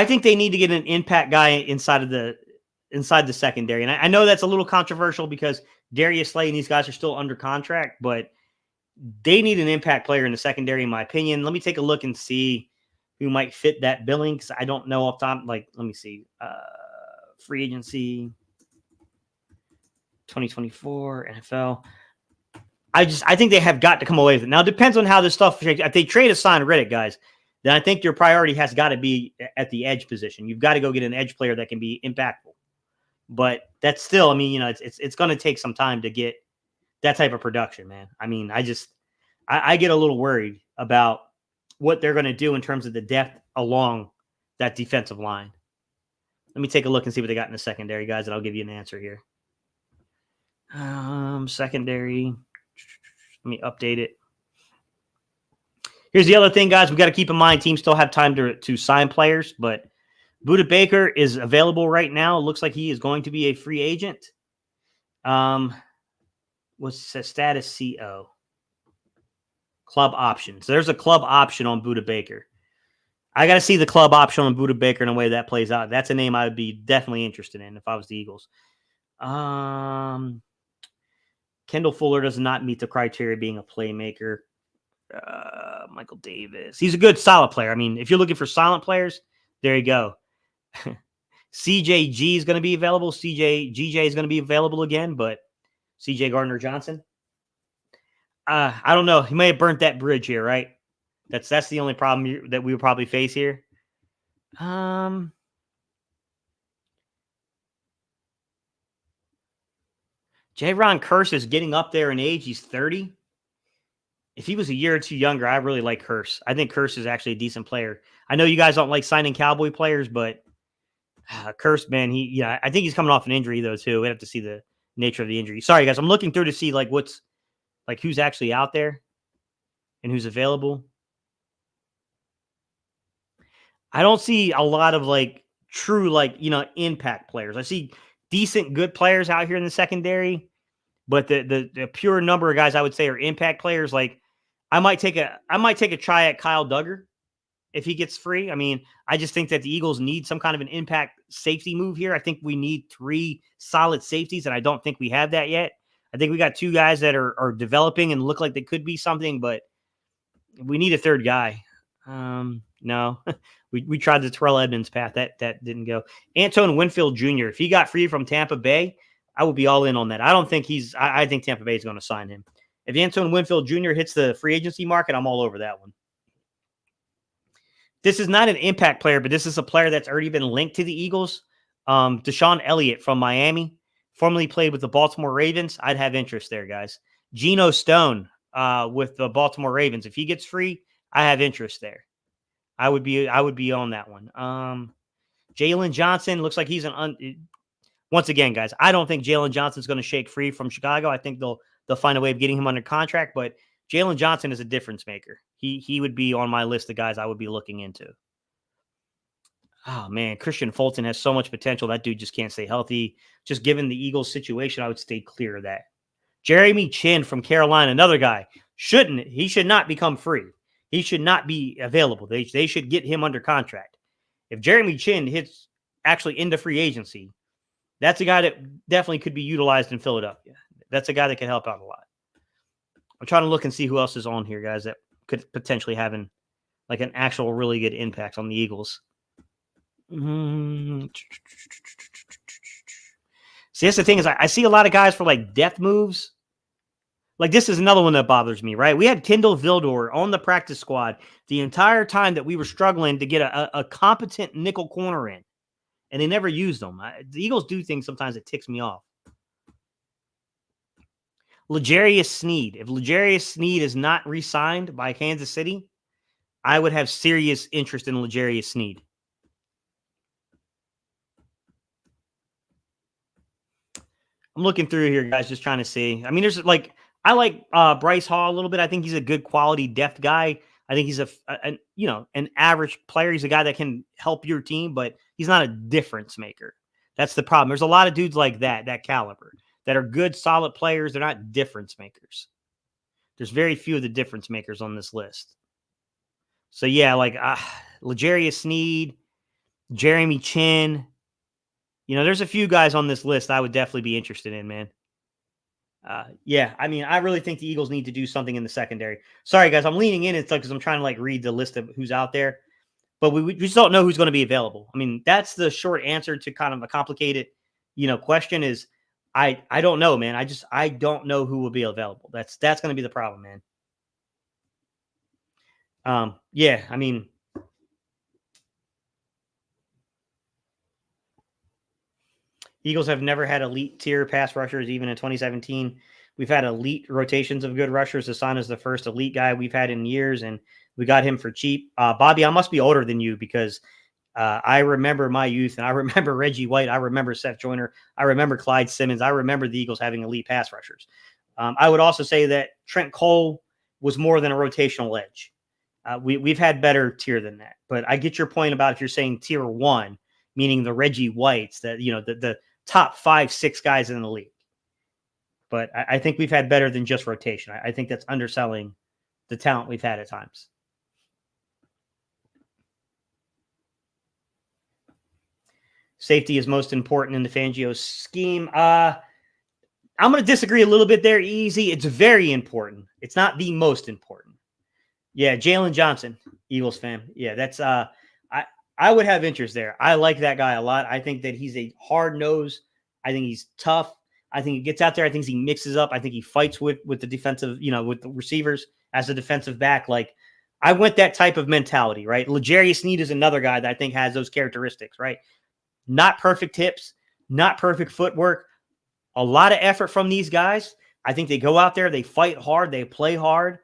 think they need to get an impact guy inside the secondary. And I know that's a little controversial because Darius Slay and these guys are still under contract, but they need an impact player in the secondary, in my opinion. Let me take a look and see who might fit that billing, because I don't know off top. Like, let me see. Free agency 2024 NFL. I think they have got to come away with it. Now, it depends on how this stuff shakes. If they trade Hassan Reddick, guys, then I think your priority has got to be at the edge position. You've got to go get an edge player that can be impactful. But that's still, I mean, it's going to take some time to get that type of production, man. I mean, I get a little worried about what they're going to do in terms of the depth along that defensive line. Let me take a look and see what they got in the secondary, guys, and I'll give you an answer here. Secondary. Let me update it. Here's the other thing, guys. We got to keep in mind teams still have time to sign players, but Budda Baker is available right now. It looks like he is going to be a free agent. What's the status? CO. Club option. So there's a club option on Budda Baker. I got to see the club option on Budda Baker and the way that plays out. That's a name I would be definitely interested in if I was the Eagles. Kendall Fuller does not meet the criteria being a playmaker. Michael Davis. He's a good, solid player. I mean, if you're looking for silent players, there you go. CJG is going to be available. GJ is going to be available again, but CJ Gardner-Johnson. I don't know. He may have burnt that bridge here, right? That's the only problem that we would probably face here. Jaron Kearse is getting up there in age. He's 30. If he was a year or two younger, I really like Kearse. I think Kearse is actually a decent player. I know you guys don't like signing Cowboy players, but Kearse, man, I think he's coming off an injury though too. We have to see the nature of the injury. Sorry, guys, I'm looking through to see who's actually out there and who's available. I don't see a lot of true impact players. I see decent good players out here in the secondary, but the pure number of guys I would say are impact players. Like I might take a try at Kyle Duggar if he gets free. I mean, I just think that the Eagles need some kind of an impact safety move here. I think we need 3 solid safeties, and I don't think we have that yet. I think we got 2 guys that are developing and look like they could be something, but we need a 3rd guy. No, we tried the Terrell Edmonds path. That didn't go. Antoine Winfield Jr., if he got free from Tampa Bay, I would be all in on that. I don't think I think Tampa Bay is going to sign him. If Antoine Winfield Jr. hits the free agency market, I'm all over that one. This is not an impact player, but this is a player that's already been linked to the Eagles. Deshaun Elliott from Miami, formerly played with the Baltimore Ravens. I'd have interest there, guys. Geno Stone with the Baltimore Ravens. If he gets free, I have interest there. I would be on that one. Jalen Johnson looks like he's once again, guys, I don't think Jalen Johnson's going to shake free from Chicago. I think they'll find a way of getting him under contract, but Jalen Johnson is a difference maker. He would be on my list of guys I would be looking into. Oh, man, Christian Fulton has so much potential. That dude just can't stay healthy. Just given the Eagles situation, I would stay clear of that. Jeremy Chin from Carolina, another guy. He should not become free. He should not be available. They should get him under contract. If Jeremy Chin hits actually into free agency, that's a guy that definitely could be utilized in Philadelphia. That's a guy that could help out a lot. I'm trying to look and see who else is on here, guys, that could potentially have an actual really good impact on the Eagles. See, that's the thing is I see a lot of guys for like depth moves. Like this is another one that bothers me, right? We had Kendall Vildor on the practice squad the entire time that we were struggling to get a competent nickel corner in, and they never used them. The Eagles do things sometimes that ticks me off. L'Jarius Sneed. If L'Jarius Sneed is not re-signed by Kansas City, I would have serious interest in L'Jarius Sneed. I'm looking through here, guys, just trying to see. I mean, there's like I like Bryce Hall a little bit. I think he's a good quality depth guy. I think he's an average player. He's a guy that can help your team, but he's not a difference maker. That's the problem. There's a lot of dudes like that caliber, that are good, solid players. They're not difference makers. There's very few of the difference makers on this list. So, yeah, like L'Jarius Sneed, Jeremy Chin. There's a few guys on this list I would definitely be interested in, man. Yeah, I mean, I really think the Eagles need to do something in the secondary. Sorry, guys, I'm leaning in. It's like because I'm trying to like read the list of who's out there, but we just don't know who's going to be available. I mean, that's the short answer to kind of a complicated, question is I don't know, man. I don't know who will be available. That's going to be the problem, man. Yeah, I mean, Eagles have never had elite tier pass rushers, even in 2017. We've had elite rotations of good rushers. Hassan is the first elite guy we've had in years, and we got him for cheap. Bobby, I must be older than you because I remember my youth, and I remember Reggie White. I remember Seth Joyner. I remember Clyde Simmons. I remember the Eagles having elite pass rushers. I would also say that Trent Cole was more than a rotational edge. We've had better tier than that. But I get your point about if you're saying tier 1, meaning the Reggie Whites, that the top 5-6 guys in the league. But I think we've had better than just rotation. I think that's underselling the talent we've had at times. Safety is most important in the Fangio scheme. I'm going to disagree a little bit there, Easy. It's very important. It's not the most important. Yeah, Jalen Johnson, Eagles fan. Yeah, that's I would have interest there. I like that guy a lot. I think that he's a hard nose. I think he's tough. I think he gets out there. I think he mixes up. I think he fights with the defensive, with the receivers as a defensive back. Like, I went that type of mentality, right? L'Jarius Sneed is another guy that I think has those characteristics, right? Not perfect hips, not perfect footwork. A lot of effort from these guys. I think they go out there, they fight hard, they play hard.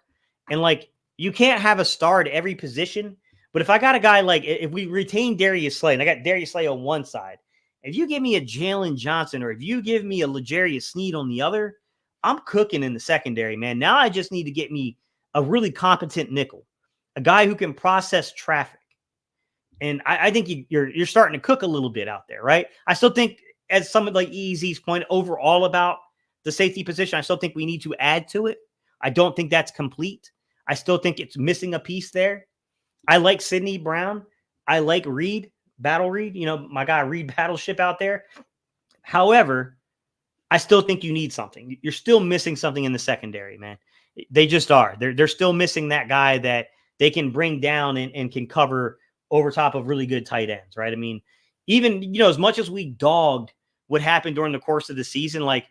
And, like, you can't have a star at every position. But if I got a guy like, if we retain Darius Slay, and I got Darius Slay on one side, if you give me a Jalen Johnson or if you give me a L'Jarius Sneed on the other, I'm cooking in the secondary, man. Now I just need to get me a really competent nickel, a guy who can process traffic. And I think you're starting to cook a little bit out there, right? I still think, as some of like EZ's point overall about the safety position, I still think we need to add to it. I don't think that's complete. I still think it's missing a piece there. I like Sidney Brown. I like Reed, Battle Reed, my guy Reed Battleship out there. However, I still think you need something. You're still missing something in the secondary, man. They just are. They're still missing that guy that they can bring down and can cover over top of really good tight ends, right? I mean, even, as much as we dogged what happened during the course of the season, like,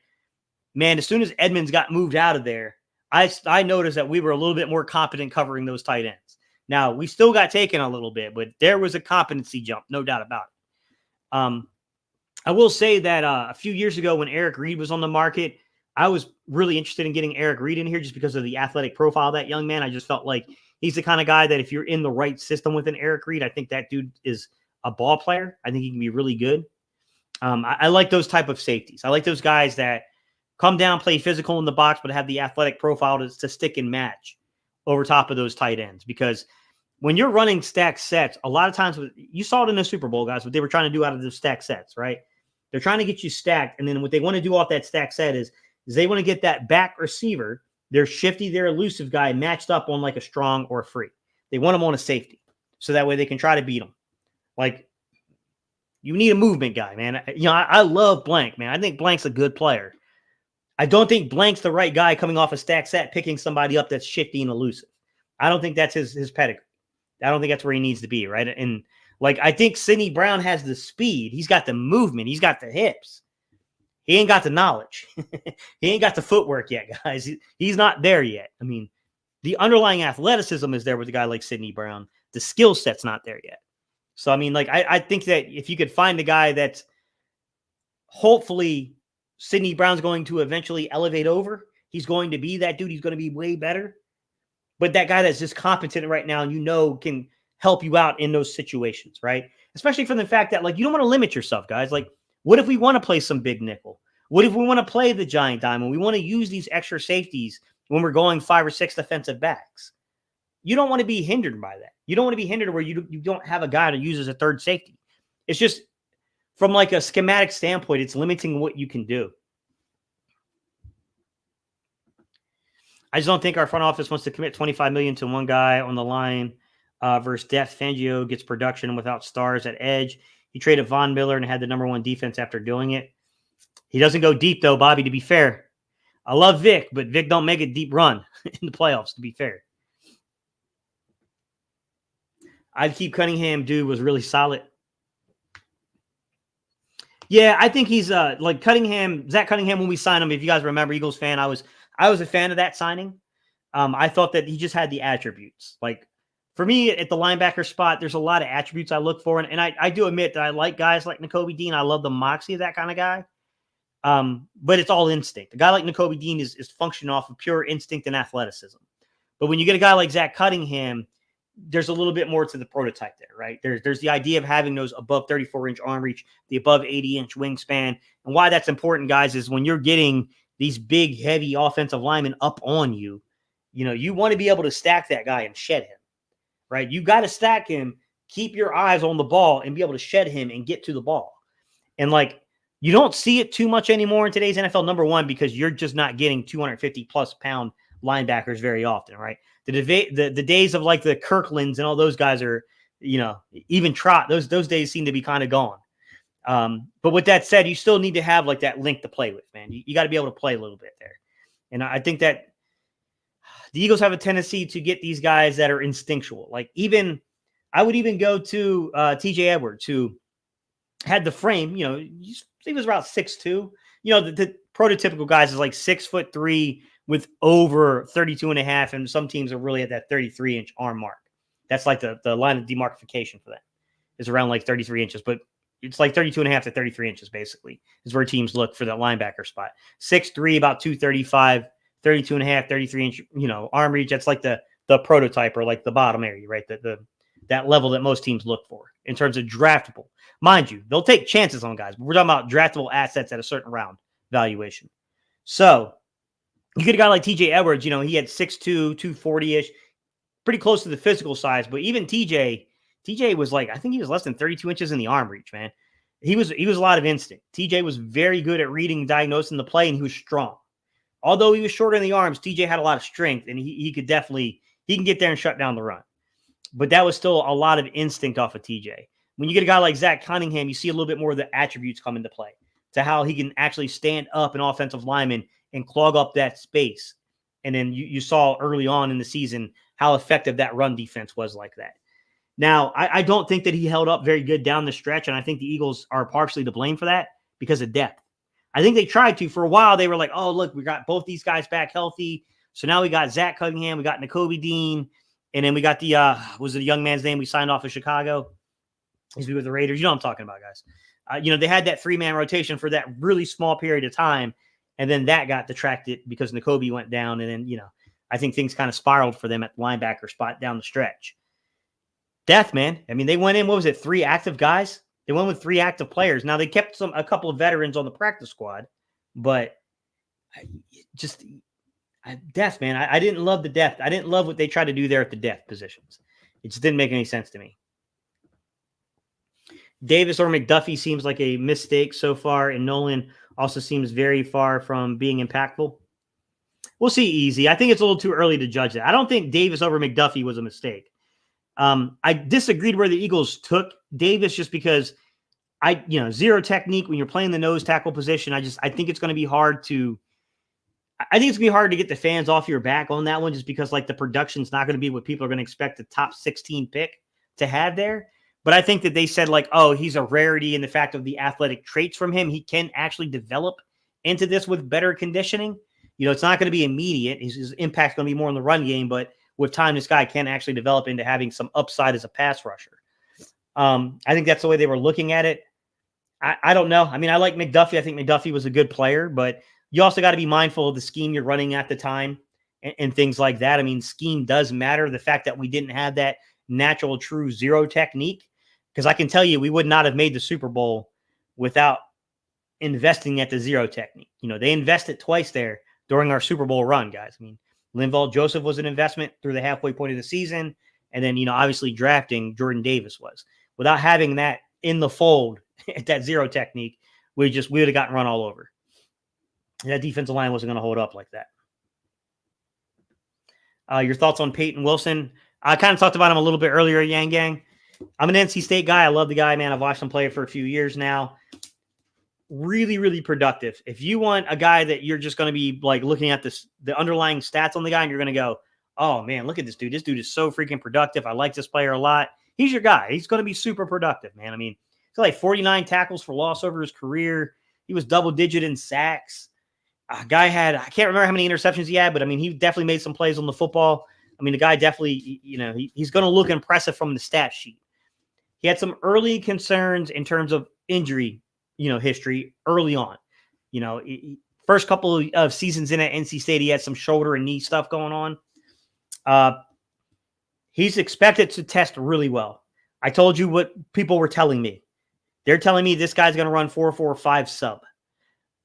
man, as soon as Edmonds got moved out of there, I noticed that we were a little bit more competent covering those tight ends. Now, we still got taken a little bit, but there was a competency jump, no doubt about it. I will say that a few years ago when Eric Reed was on the market, I was really interested in getting Eric Reed in here just because of the athletic profile of that young man. I just felt like he's the kind of guy that if you're in the right system with an Eric Reed, I think that dude is a ball player. I think he can be really good. I like those type of safeties. I like those guys that come down, play physical in the box, but have the athletic profile to stick and match over top of those tight ends. Because when you're running stack sets, a lot of times, you saw it in the Super Bowl, guys, what they were trying to do out of those stack sets, right? They're trying to get you stacked, and then what they want to do off that stack set is they want to get that back receiver, their shifty, their elusive guy, matched up on like a strong or a free. They want them on a safety, so that way they can try to beat them. Like, You need a movement guy, man. I love Blank, man. I think Blank's a good player. I don't think Blank's the right guy coming off a stack set, picking somebody up that's shifty and elusive. I don't think that's his pedigree. I don't think that's where he needs to be, right? And like, I think Sidney Brown has the speed. He's got the movement. He's got the hips. He ain't got the knowledge. He ain't got the footwork yet, guys. He's not there yet. I mean, the underlying athleticism is there with a guy like Sidney Brown. The skill set's not there yet. So, I mean, like, I think that if you could find a guy that's hopefully Sidney Brown's going to eventually elevate over, he's going to be that dude. He's going to be way better. But that guy that's just competent right now and can help you out in those situations, right? Especially from the fact that, like, you don't want to limit yourself, guys. Like, what if we want to play some big nickel? What if we want to play the giant diamond? We want to use these extra safeties when we're going 5 or 6 defensive backs. You don't want to be hindered by that. You don't want to be hindered where you don't have a guy to use as a third safety. It's just from like a schematic standpoint, it's limiting what you can do. I just don't think our front office wants to commit $25 million to one guy on the line versus depth. Fangio gets production without stars at edge. He traded Von Miller and had the number 1 defense after doing it. He doesn't go deep though, Bobby, to be fair. I love Vic, but Vic don't make a deep run in the playoffs, to be fair. I'd keep Cunningham, dude, was really solid. Yeah, I think he's like Cunningham, Zach Cunningham, when we signed him, if you guys remember, Eagles fan, I was a fan of that signing. I thought that he just had the attributes. Like, for me, at the linebacker spot, there's a lot of attributes I look for. And I do admit that I like guys like Nakobe Dean. I love the moxie of that kind of guy. But it's all instinct. A guy like Nakobe Dean is functioning off of pure instinct and athleticism. But when you get a guy like Zach Cunningham, there's a little bit more to the prototype there, right? There's the idea of having those above 34-inch arm reach, the above 80-inch wingspan. And why that's important, guys, is when you're getting these big, heavy offensive linemen up on you, you want to be able to stack that guy and shed him, right? You got to stack him, keep your eyes on the ball, and be able to shed him and get to the ball. And, like, you don't see it too much anymore in today's NFL, number one, because you're just not getting 250-plus pound linebackers very often, right? The days of, like, the Kirklands and all those guys are, even Trot, those days seem to be kind of gone. But with that said, you still need to have, like, that link to play with, man. You got to be able to play a little bit there. And I think that the Eagles have a tendency to get these guys that are instinctual. Like, I would even go to TJ Edwards, who had the frame, he was about 6'2". The prototypical guys is like 6'3" with over 32 and a half. And some teams are really at that 33-inch arm mark. That's like the line of demarcation for that is around like 33 inches, but it's like 32 and a half to 33 inches, basically, is where teams look for that linebacker spot. 6'3", about 235, 32 and a half, 33-inch, arm reach. That's like the prototype, or like the bottom area, right? That level that most teams look for in terms of draftable. Mind you, they'll take chances on guys, but we're talking about draftable assets at a certain round valuation. So you get a guy like TJ Edwards, he had 6'2", 240-ish, pretty close to the physical size, but even TJ was like, I think he was less than 32 inches in the arm reach, man. He was a lot of instinct. TJ was very good at reading and diagnosing the play, and he was strong. Although he was shorter in the arms, TJ had a lot of strength, and he can get there and shut down the run. But that was still a lot of instinct off of TJ. When you get a guy like Zach Cunningham, you see a little bit more of the attributes come into play to how he can actually stand up an offensive lineman and clog up that space. And then you saw early on in the season how effective that run defense was like that. Now, I don't think that he held up very good down the stretch, and I think the Eagles are partially to blame for that because of depth. I think they tried to. For a while, they were like, oh, look, we got both these guys back healthy. So now we got Zach Cunningham, we got Nakobe Dean, and then we got the was it a young man's name we signed off of Chicago? He's with the Raiders. You know what I'm talking about, guys. They had that 3-man rotation for that really small period of time, and then that got detracted because Nakobe went down, and then, I think things kind of spiraled for them at the linebacker spot down the stretch. Depth, man. I mean, they went in, 3 active guys? They went with 3 active players. Now, they kept a couple of veterans on the practice squad, but depth, man. I didn't love the depth. I didn't love what they tried to do there at the depth positions. It just didn't make any sense to me. Davis or McDuffie seems like a mistake so far, and Nolan also seems very far from being impactful. We'll see, Easy. I think it's a little too early to judge that. I don't think Davis over McDuffie was a mistake. I disagreed where the Eagles took Davis just because zero technique when you're playing the nose tackle position. I think it's going to be hard to. I think it's going to be hard to get the fans off your back on that one, just because like the production's not going to be what people are going to expect the top 16 pick to have there. But I think that they said like, oh, he's a rarity in the fact of the athletic traits from him. He can actually develop into this with better conditioning. It's not going to be immediate. His impact's going to be more in the run game, but with time, this guy can actually develop into having some upside as a pass rusher. I think that's the way they were looking at it. I don't know. I mean, I like McDuffie. I think McDuffie was a good player, but you also got to be mindful of the scheme you're running at the time and things like that. I mean, scheme does matter. The fact that we didn't have that natural, true zero technique, because I can tell you we would not have made the Super Bowl without investing at the zero technique. They invested twice there during our Super Bowl run, guys. I mean, Linval Joseph was an investment through the halfway point of the season. And then, obviously drafting Jordan Davis was. Without having that in the fold at that zero technique, we would have gotten run all over. And that defensive line wasn't going to hold up like that. Your thoughts on Peyton Wilson? I kind of talked about him a little bit earlier, Yang Gang. I'm an NC State guy. I love the guy, man. I've watched him play for a few years now. Really, really productive. If you want a guy that you're just going to be like looking at the underlying stats on the guy, and you're going to go, oh man, look at this dude. This dude is so freaking productive. I like this player a lot. He's your guy. He's going to be super productive, man. I mean, he's got like 49 tackles for loss over his career. He was double digit in sacks. A guy I can't remember how many interceptions he had, but I mean, he definitely made some plays on the football. I mean, the guy definitely, he's going to look impressive from the stat sheet. He had some early concerns in terms of injury, history early on. First couple of seasons in at NC State, he had some shoulder and knee stuff going on. He's expected to test really well. I told you what people were telling me. They're telling me this guy's going to run 4.45 sub.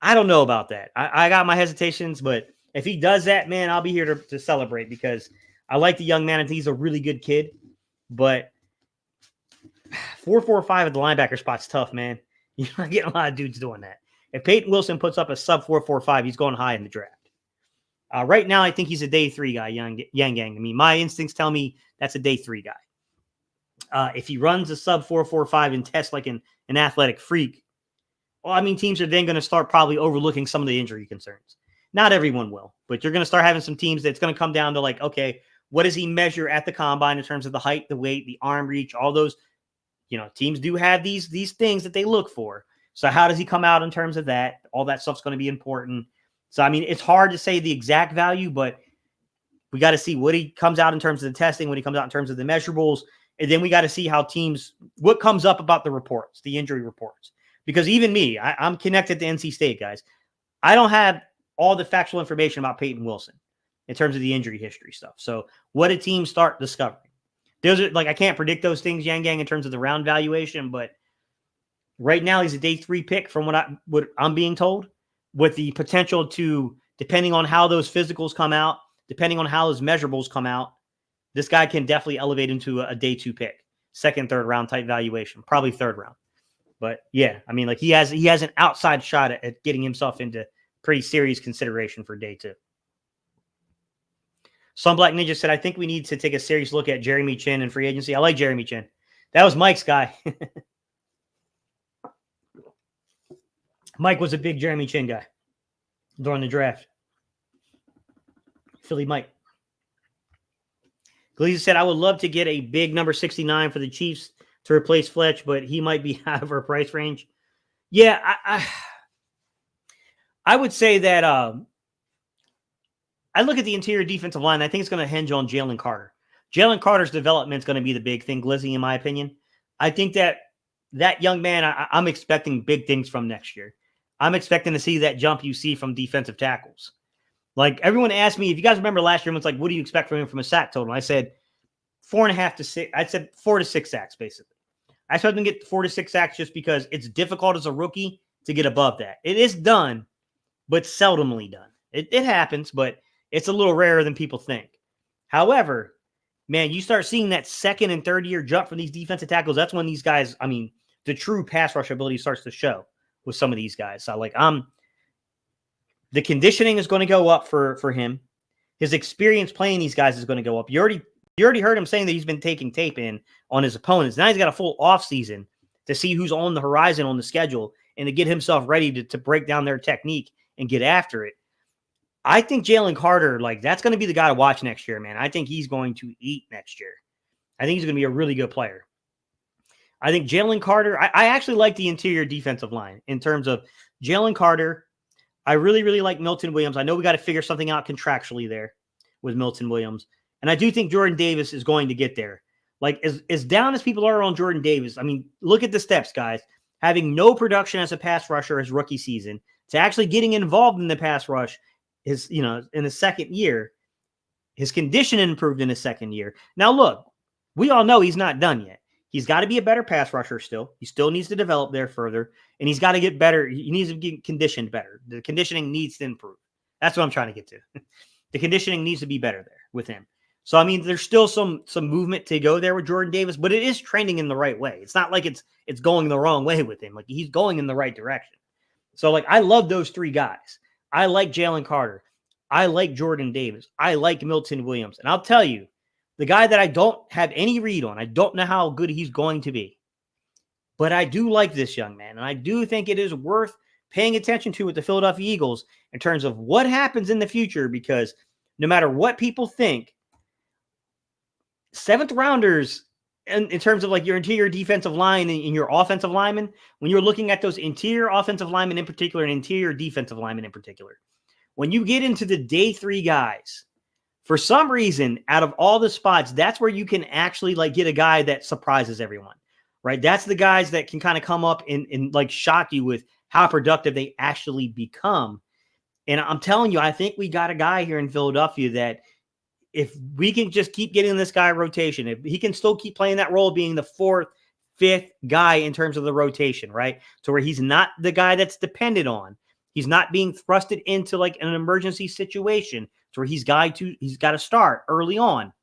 I don't know about that. I got my hesitations, but if he does that, man, I'll be here to celebrate, because I like the young man and he's a really good kid. But 4.45 at the linebacker spot's tough, man. You're not getting a lot of dudes doing that. If Peyton Wilson puts up a sub 4.45, he's going high in the draft. Right now, I think he's a day 3 guy, Yang Gang. I mean, my instincts tell me that's a day 3 guy. If he runs a sub 4.45 and tests like an athletic freak, well, I mean, teams are then going to start probably overlooking some of the injury concerns. Not everyone will, but you're going to start having some teams that's going to come down to like, okay, what does he measure at the combine in terms of the height, the weight, the arm reach, all those, teams do have these things that they look for. So how does he come out in terms of that? All that stuff's going to be important. So, I mean, it's hard to say the exact value, but we got to see what he comes out in terms of the testing, what he comes out in terms of the measurables. And then we got to see how what comes up about the reports, the injury reports. Because even me, I'm connected to NC State, guys. I don't have all the factual information about Peyton Wilson in terms of the injury history stuff. So what do teams start discovering? Those are I can't predict those things, Yang Gang, in terms of the round valuation, but right now he's a day 3 pick from what I'm being told, with the potential to, depending on how those physicals come out, depending on how those measurables come out, this guy can definitely elevate into a day 2 pick, 2nd, 3rd round type valuation, probably 3rd round. But yeah, I mean, he has an outside shot at getting himself into pretty serious consideration for day 2. Some Black Ninja said, I think we need to take a serious look at Jeremy Chin in free agency. I like Jeremy Chin. That was Mike's guy. Mike was a big Jeremy Chin guy during the draft. Philly Mike. Gleason said, I would love to get a big number 69 for the Chiefs to replace Fletch, but he might be out of our price range. Yeah, I would say that I look at the interior defensive line. I think it's going to hinge on Jalen Carter. Jalen Carter's development is going to be the big thing, Glizzy, in my opinion. I think that young man, I'm expecting big things from next year. I'm expecting to see that jump you see from defensive tackles. Like, everyone asked me, if you guys remember last year, it's like, what do you expect from him from a sack total? I said 4.5 to 6. I said 4 to 6 sacks, basically. I expect him to get 4 to 6 sacks just because it's difficult as a rookie to get above that. It is done, but seldomly done. It happens, but it's a little rarer than people think. However, man, you start seeing that 2nd and 3rd year jump from these defensive tackles. That's when these guys, I mean, the true pass rush ability starts to show with some of these guys. So, the conditioning is going to go up for him. His experience playing these guys is going to go up. You already heard him saying that he's been taking tape in on his opponents. Now he's got a full offseason to see who's on the horizon on the schedule and to get himself ready to break down their technique and get after it. I think Jalen Carter, like, that's going to be the guy to watch next year, man. I think he's going to eat next year. I think he's going to be a really good player. I think Jalen Carter, I actually like the interior defensive line in terms of Jalen Carter. I really, really like Milton Williams. I know we got to figure something out contractually there with Milton Williams. And I do think Jordan Davis is going to get there. Like, as down as people are on Jordan Davis, I mean, look at the steps, guys. Having no production as a pass rusher his rookie season to actually getting involved in the pass rush is, in the second year. His condition improved in his second year. Now, look, we all know he's not done yet. He's got to be a better pass rusher still. He still needs to develop there further, and he's got to get better. He needs to get conditioned better. The conditioning needs to improve. That's what I'm trying to get to. The conditioning needs to be better there with him. So, I mean, there's still some movement to go there with Jordan Davis, but it is trending in the right way. It's not like it's going the wrong way with him. Like, he's going in the right direction. So, like, I love those three guys. I like Jalen Carter. I like Jordan Davis. I like Milton Williams. And I'll tell you, the guy that I don't have any read on, I don't know how good he's going to be. But I do like this young man. And I do think it is worth paying attention to with the Philadelphia Eagles in terms of what happens in the future, because no matter what people think, seventh rounders in terms of like your interior defensive line and your offensive linemen, when you're looking at those interior offensive linemen in particular and interior defensive linemen in particular, when you get into the day three guys, for some reason, out of all the spots, that's where you can actually like get a guy that surprises everyone, right? That's the guys that can kind of come up and like shock you with how productive they actually become. And I'm telling you, I think we got a guy here in Philadelphia that if we can just keep getting this guy rotation, if he can still keep playing that role of being the fourth, fifth guy in terms of the rotation, right? So where he's not the guy that's depended on. He's not being thrusted into like an emergency situation to where he's got to start early on.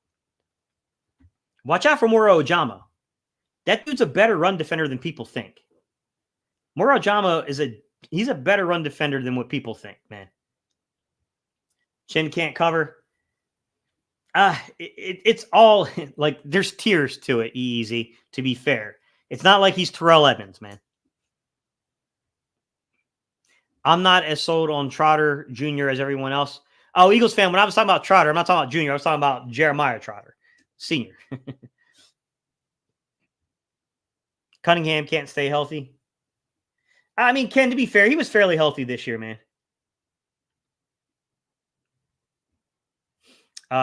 Watch out for Moro Ojama. That dude's a better run defender than people think. Moro Ojama he's a better run defender than what people think, man. Chin can't cover. It's all like there's tiers to it, easy, to be fair. It's not like he's Terrell Edmonds, man. I'm not as sold on Trotter Jr. as everyone else. Oh, Eagles fan, when I was talking about Trotter, I'm not talking about Jr. I was talking about Jeremiah Trotter, Sr. Cunningham can't stay healthy. I mean, Ken, to be fair, he was fairly healthy this year, man.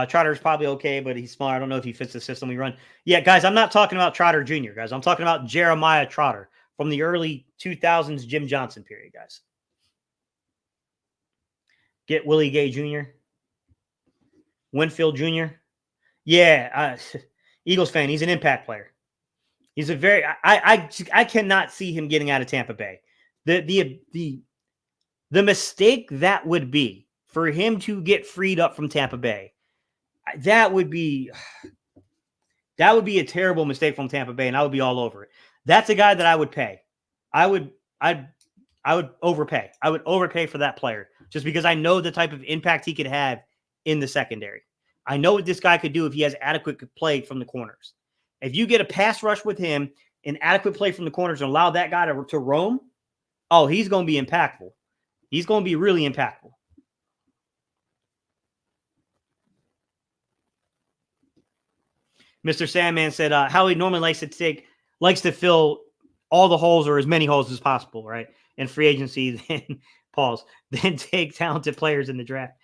Trotter's probably okay, but he's small. I don't know if he fits the system we run. Yeah, guys, I'm not talking about Trotter Jr., guys. I'm talking about Jeremiah Trotter from the early 2000s Jim Johnson period, guys. Get Willie Gay Jr. Winfield Jr. Yeah, Eagles fan. He's an impact player. He's a very I cannot see him getting out of Tampa Bay. The mistake that would be for him to get freed up from Tampa Bay, that would be a terrible mistake from Tampa Bay, and I would be all over it. That's a guy that I would pay. I would overpay. I would overpay for that player just because I know the type of impact he could have in the secondary. I know what this guy could do if he has adequate play from the corners. If you get a pass rush with him and adequate play from the corners and allow that guy to roam, oh, he's going to be impactful. He's going to be really impactful. Mr. Sandman said, Howie normally likes to fill all the holes or as many holes as possible, right? In free agency, then take talented players in the draft.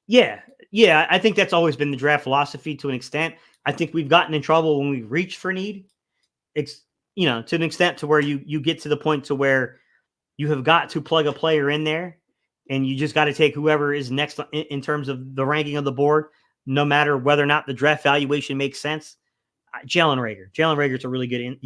Yeah, I think that's always been the draft philosophy to an extent. I think we've gotten in trouble when we reach for need. It's, to an extent to where you get to the point to where you have got to plug a player in there and you just got to take whoever is next in terms of the ranking of the board, no matter whether or not the draft valuation makes sense. Jalen Reagor's a really good,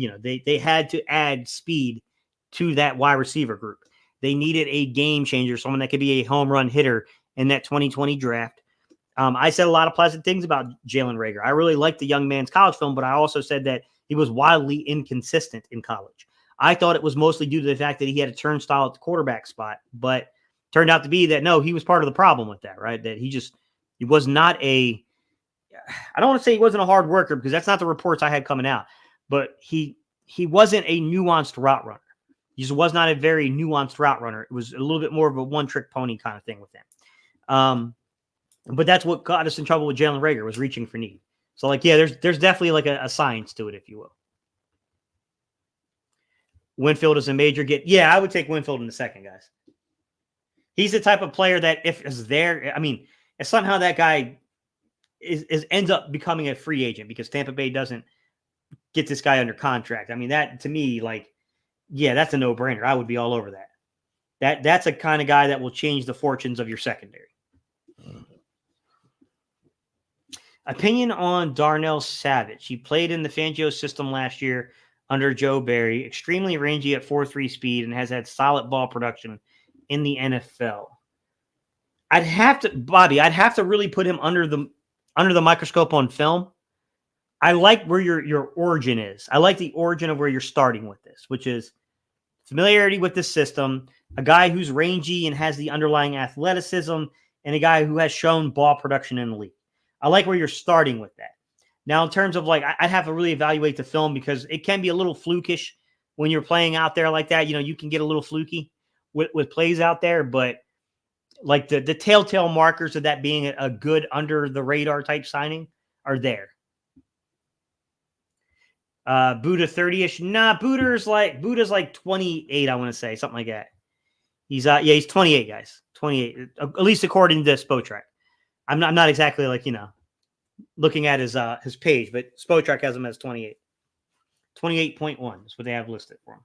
they had to add speed to that wide receiver group. They needed a game changer, someone that could be a home run hitter in that 2020 draft. I said a lot of pleasant things about Jalen Reagor. I really liked the young man's college film, but I also said that he was wildly inconsistent in college. I thought it was mostly due to the fact that he had a turnstile at the quarterback spot, but turned out to be that, no, he was part of the problem with that, right? That he was not I don't want to say he wasn't a hard worker because that's not the reports I had coming out, but he he wasn't a nuanced route runner. He just was not a very nuanced route runner. It was a little bit more of a one-trick pony kind of thing with him. But that's what got us in trouble with Jalen Reagor, was reaching for need. So, like, yeah, there's definitely like a science to it, if you will. Winfield is a major get. Yeah, I would take Winfield in the second, guys. He's the type of player that if is there, I mean, if somehow that guy ends up becoming a free agent because Tampa Bay doesn't get this guy under contract. I mean, that to me, like, yeah, that's a no-brainer. I would be all over that. That's a kind of guy that will change the fortunes of your secondary. Opinion on Darnell Savage. He played in the Fangio system last year under Joe Barry, extremely rangy at 4.3 speed, and has had solid ball production in the NFL. I'd have to really put him under the microscope on film. I like where your origin is. I like the origin of where you're starting with this, which is familiarity with the system, a guy who's rangy and has the underlying athleticism, and a guy who has shown ball production in the league. I like where you're starting with that. Now, in terms of like, I'd have to really evaluate the film because it can be a little flukish when you're playing out there like that. You know, you can get a little fluky with plays out there, but like the telltale markers of that being a good under the radar type signing are there. Buddha 30-ish. Nah, Buddha's like 28, I want to say, something like that. He's 28, guys. 28, at least according to Spotrac. I'm not exactly like, you know, looking at his page, but Spotrac has him as 28. 28.1 is what they have listed for him.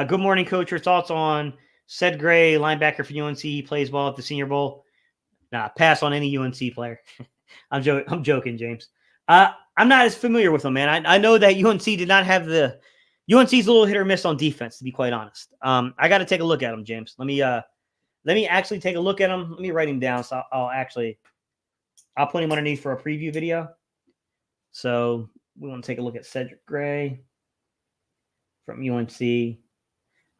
Good morning, Coach. Your thoughts on Ced Gray, linebacker for UNC? He plays ball at the Senior Bowl. Nah, pass on any UNC player. I'm joking, James. I'm not as familiar with him, man. I know that UNC did not have UNC's a little hit or miss on defense, to be quite honest. I got to take a look at him, James. Let me actually take a look at him. Let me write him down. So I'll put him underneath for a preview video. So we want to take a look at Cedric Gray from UNC.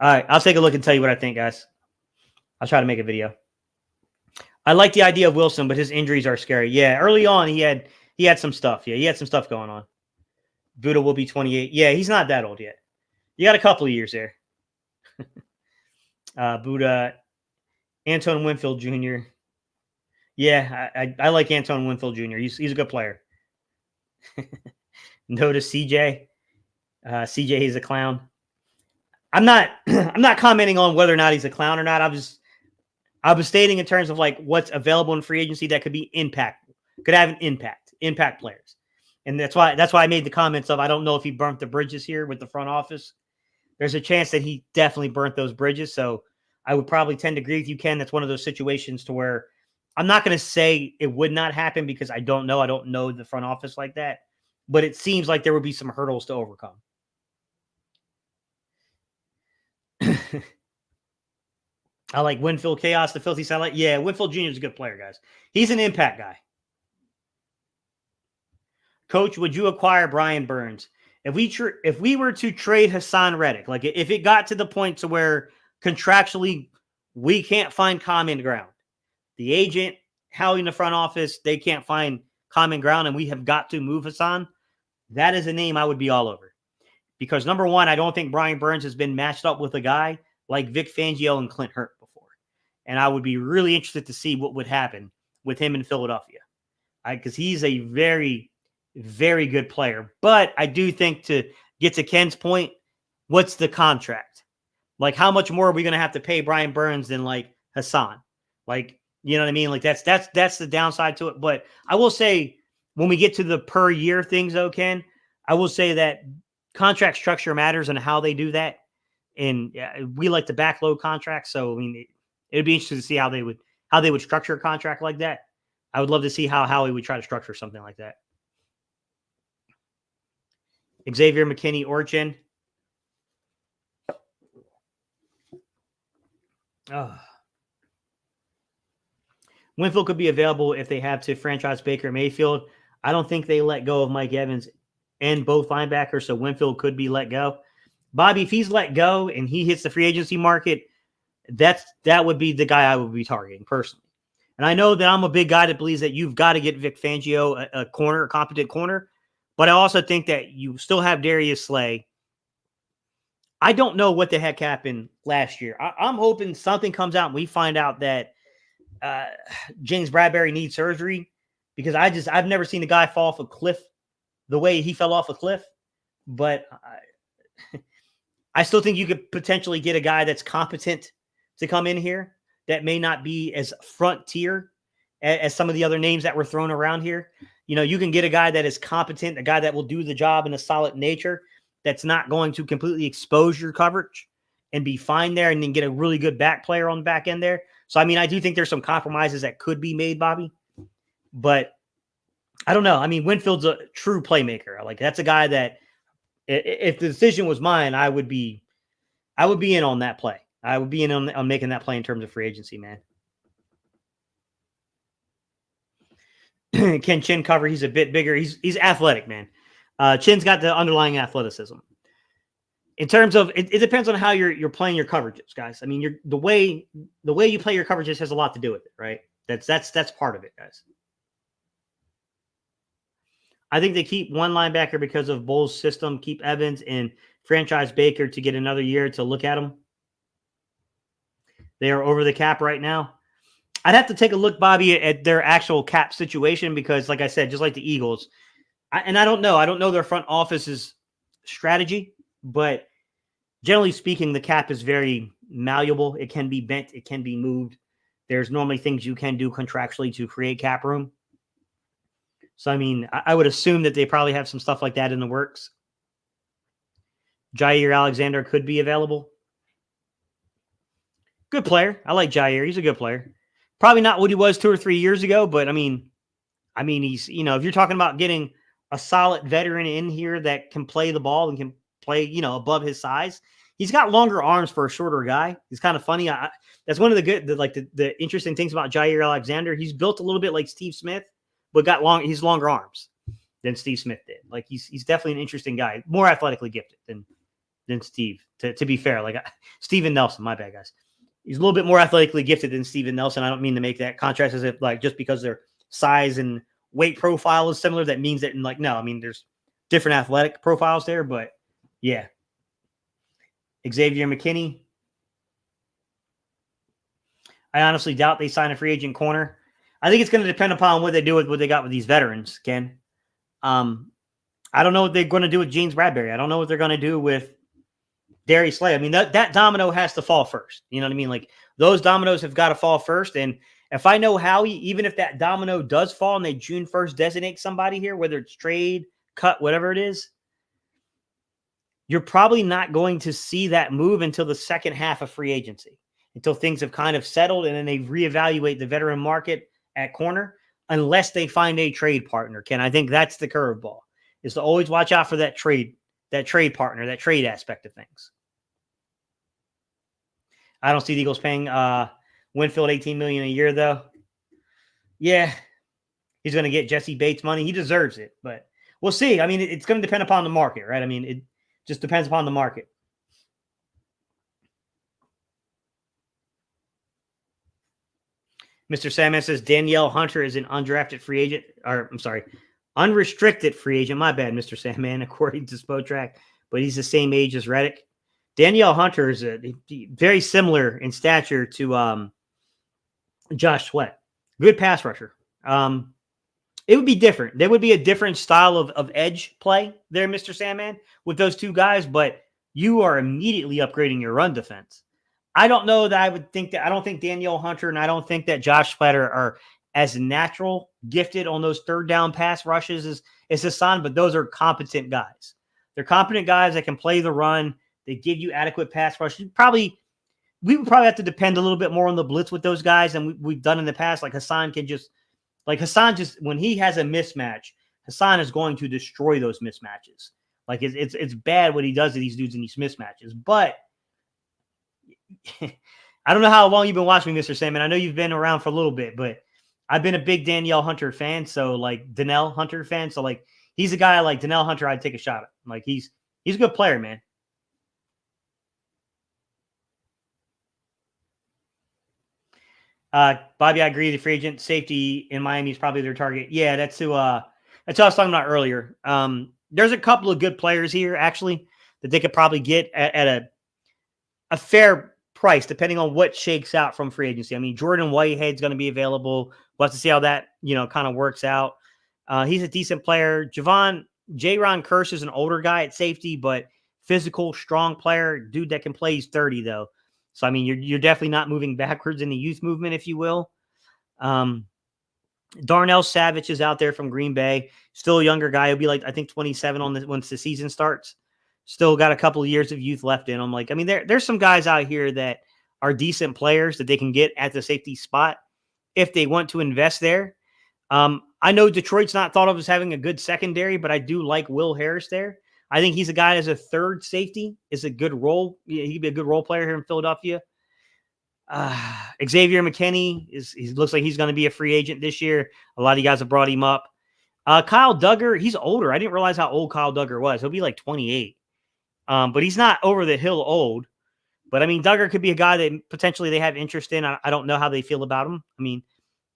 All right, I'll take a look and tell you what I think, guys. I'll try to make a video. I like the idea of Wilson, but his injuries are scary. Yeah, early on he had some stuff. Yeah, he had some stuff going on. Buddha will be 28. Yeah, he's not that old yet. You got a couple of years there. Buddha, Antoine Winfield Jr. Yeah, I like Antoine Winfield Jr. He's a good player. Notice CJ. CJ, he's a clown. I'm not commenting on whether or not he's a clown or not. I was stating in terms of like what's available in free agency that could be could have an impact players. And that's why I made the comments of, I don't know if he burnt the bridges here with the front office. There's a chance that he definitely burnt those bridges. So I would probably tend to agree with you, Ken. That's one of those situations to where I'm not going to say it would not happen because I don't know. I don't know the front office like that, but it seems like there would be some hurdles to overcome. I like Winfield Chaos, the Filthy Satellite. Yeah, Winfield Jr. is a good player, guys. He's an impact guy. Coach, would you acquire Brian Burns? If we were to trade Hassan Reddick, like if it got to the point to where contractually we can't find common ground, the agent, Howie in the front office, they can't find common ground, and we have got to move Hassan, that is a name I would be all over. Because number one, I don't think Brian Burns has been matched up with a guy like Vic Fangio and Clint Hurt before. And I would be really interested to see what would happen with him in Philadelphia. Because he's a very, very good player. But I do think, to get to Ken's point, what's the contract? Like, how much more are we going to have to pay Brian Burns than like Hassan? Like, you know what I mean? Like that's the downside to it. But I will say, when we get to the per year things, though, Ken, I will say that contract structure matters and how they do that. And we like to backload contracts. So, I mean, it'd be interesting to see how they would structure a contract like that. I would love to see how Howie would try to structure something like that. Xavier McKinney Orchin. Winfield could be available if they have to franchise Baker Mayfield. I don't think they let go of Mike Evans and both linebackers, so Winfield could be let go. Bobby, if he's let go and he hits the free agency market, that would be the guy I would be targeting personally. And I know that I'm a big guy that believes that you've got to get Vic Fangio a competent corner. But I also think that you still have Darius Slay. I don't know what the heck happened last year. I'm hoping something comes out and we find out that James Bradberry needs surgery, because I've never seen a guy fall off a cliff the way he fell off a cliff. But I still think you could potentially get a guy that's competent to come in here that may not be as front tier as some of the other names that were thrown around here. You know, you can get a guy that is competent, a guy that will do the job in a solid nature, that's not going to completely expose your coverage and be fine there, and then get a really good back player on the back end there. So, I mean, I do think there's some compromises that could be made, Bobby. But I don't know. I mean, Winfield's a true playmaker. Like, that's a guy that, if the decision was mine, I would be in on that play. I would be in on making that play in terms of free agency, man. Can Chin cover? He's a bit bigger. He's athletic, man. Chin's got the underlying athleticism. In terms of it depends on how you're playing your coverages, guys. I mean, the way you play your coverages has a lot to do with it, right? That's part of it, guys. I think they keep one linebacker because of Bowles' system. Keep Evans and franchise Baker to get another year to look at them. They are over the cap right now. I'd have to take a look, Bobby, at their actual cap situation, because, like I said, just like the Eagles, I don't know. I don't know their front office's strategy, but generally speaking, the cap is very malleable. It can be bent. It can be moved. There's normally things you can do contractually to create cap room. So, I mean, I would assume that they probably have some stuff like that in the works. Jair Alexander could be available. Good player. I like Jair. He's a good player. Probably not what he was 2 or 3 years ago, but I mean, he's, you know, if you're talking about getting a solid veteran in here that can play the ball and can play, you know, above his size, he's got longer arms for a shorter guy. He's kind of funny. That's one of the interesting things about Jair Alexander. He's built a little bit like Steve Smith, but he's longer arms than Steve Smith did. Like, he's definitely an interesting guy, more athletically gifted than Steve, to be fair. Like, Steven Nelson, my bad, guys. He's a little bit more athletically gifted than Steven Nelson. I don't mean to make that contrast as if, like, just because their size and weight profile is similar, that means that, like, no, I mean, there's different athletic profiles there, but yeah. Xavier McKinney. I honestly doubt they sign a free agent corner. I think it's going to depend upon what they do with what they got with these veterans, Ken. I don't know what they're going to do with James Bradberry. I don't know what they're going to do with Darius Slay. I mean, that domino has to fall first. You know what I mean? Like, those dominoes have got to fall first. And if I know Howie, even if that domino does fall and they June 1st designate somebody here, whether it's trade, cut, whatever it is, you're probably not going to see that move until the second half of free agency, until things have kind of settled and then they reevaluate the veteran market at corner, unless they find a trade partner. Ken, I think that's the curveball, is to always watch out for that trade partner, that trade aspect of things. I don't see the Eagles paying Winfield $18 million a year, though. Yeah, he's going to get Jesse Bates money. He deserves it, but we'll see. I mean, it's going to depend upon the market, right? I mean, it just depends upon the market. Mr. Salmon says Danielle Hunter is an undrafted free agent, or I'm sorry, unrestricted free agent. My bad, Mr. Salmon, according to Spotrac, but he's the same age as Reddick. Danielle Hunter is very similar in stature to Josh Sweat. Good pass rusher. It would be different. There would be a different style of edge play there, Mr. Sandman, with those two guys, but you are immediately upgrading your run defense. I don't know that I would think that. I don't think Danielle Hunter and I don't think that Josh Sweat are as natural gifted on those third down pass rushes as Hassan, but those are competent guys. They're competent guys that can play the run. They give you adequate pass rush. We would probably have to depend a little bit more on the blitz with those guys than we've done in the past. Like, Hassan, when he has a mismatch, Hassan is going to destroy those mismatches. Like, it's bad what he does to these dudes in these mismatches. But I don't know how long you've been watching me, Mr. Salmon. I know you've been around for a little bit, but I've been a big Danielle Hunter fan. So, like, Danielle Hunter fan. So, like, he's a guy like Danielle Hunter I'd take a shot at. Like, he's a good player, man. Bobby, I agree. The free agent safety in Miami is probably their target. Yeah, that's who That's what I was talking about earlier. There's a couple of good players here, actually, that they could probably get at a fair price, depending on what shakes out from free agency. I mean, Jordan Whitehead's going to be available. We'll have to see how that, kind of works out. He's a decent player. Jaron Kearse is an older guy at safety, but physical, strong player. Dude that can play. He's 30, though. So, I mean, you're definitely not moving backwards in the youth movement, if you will. Darnell Savage is out there from Green Bay. Still a younger guy. He'll be like, I think, 27 once the season starts. Still got a couple of years of youth left in him. There's some guys out here that are decent players that they can get at the safety spot if they want to invest there. I know Detroit's not thought of as having a good secondary, but I do like Will Harris there. I think he's a guy as a third safety is a good role. He'd be a good role player here in Philadelphia. Xavier McKinney he looks like he's going to be a free agent this year. A lot of you guys have brought him up. Kyle Duggar, he's older. I didn't realize how old Kyle Duggar was. He'll be like 28. But he's not over the hill old. But I mean, Duggar could be a guy that potentially they have interest in. I don't know how they feel about him. I mean,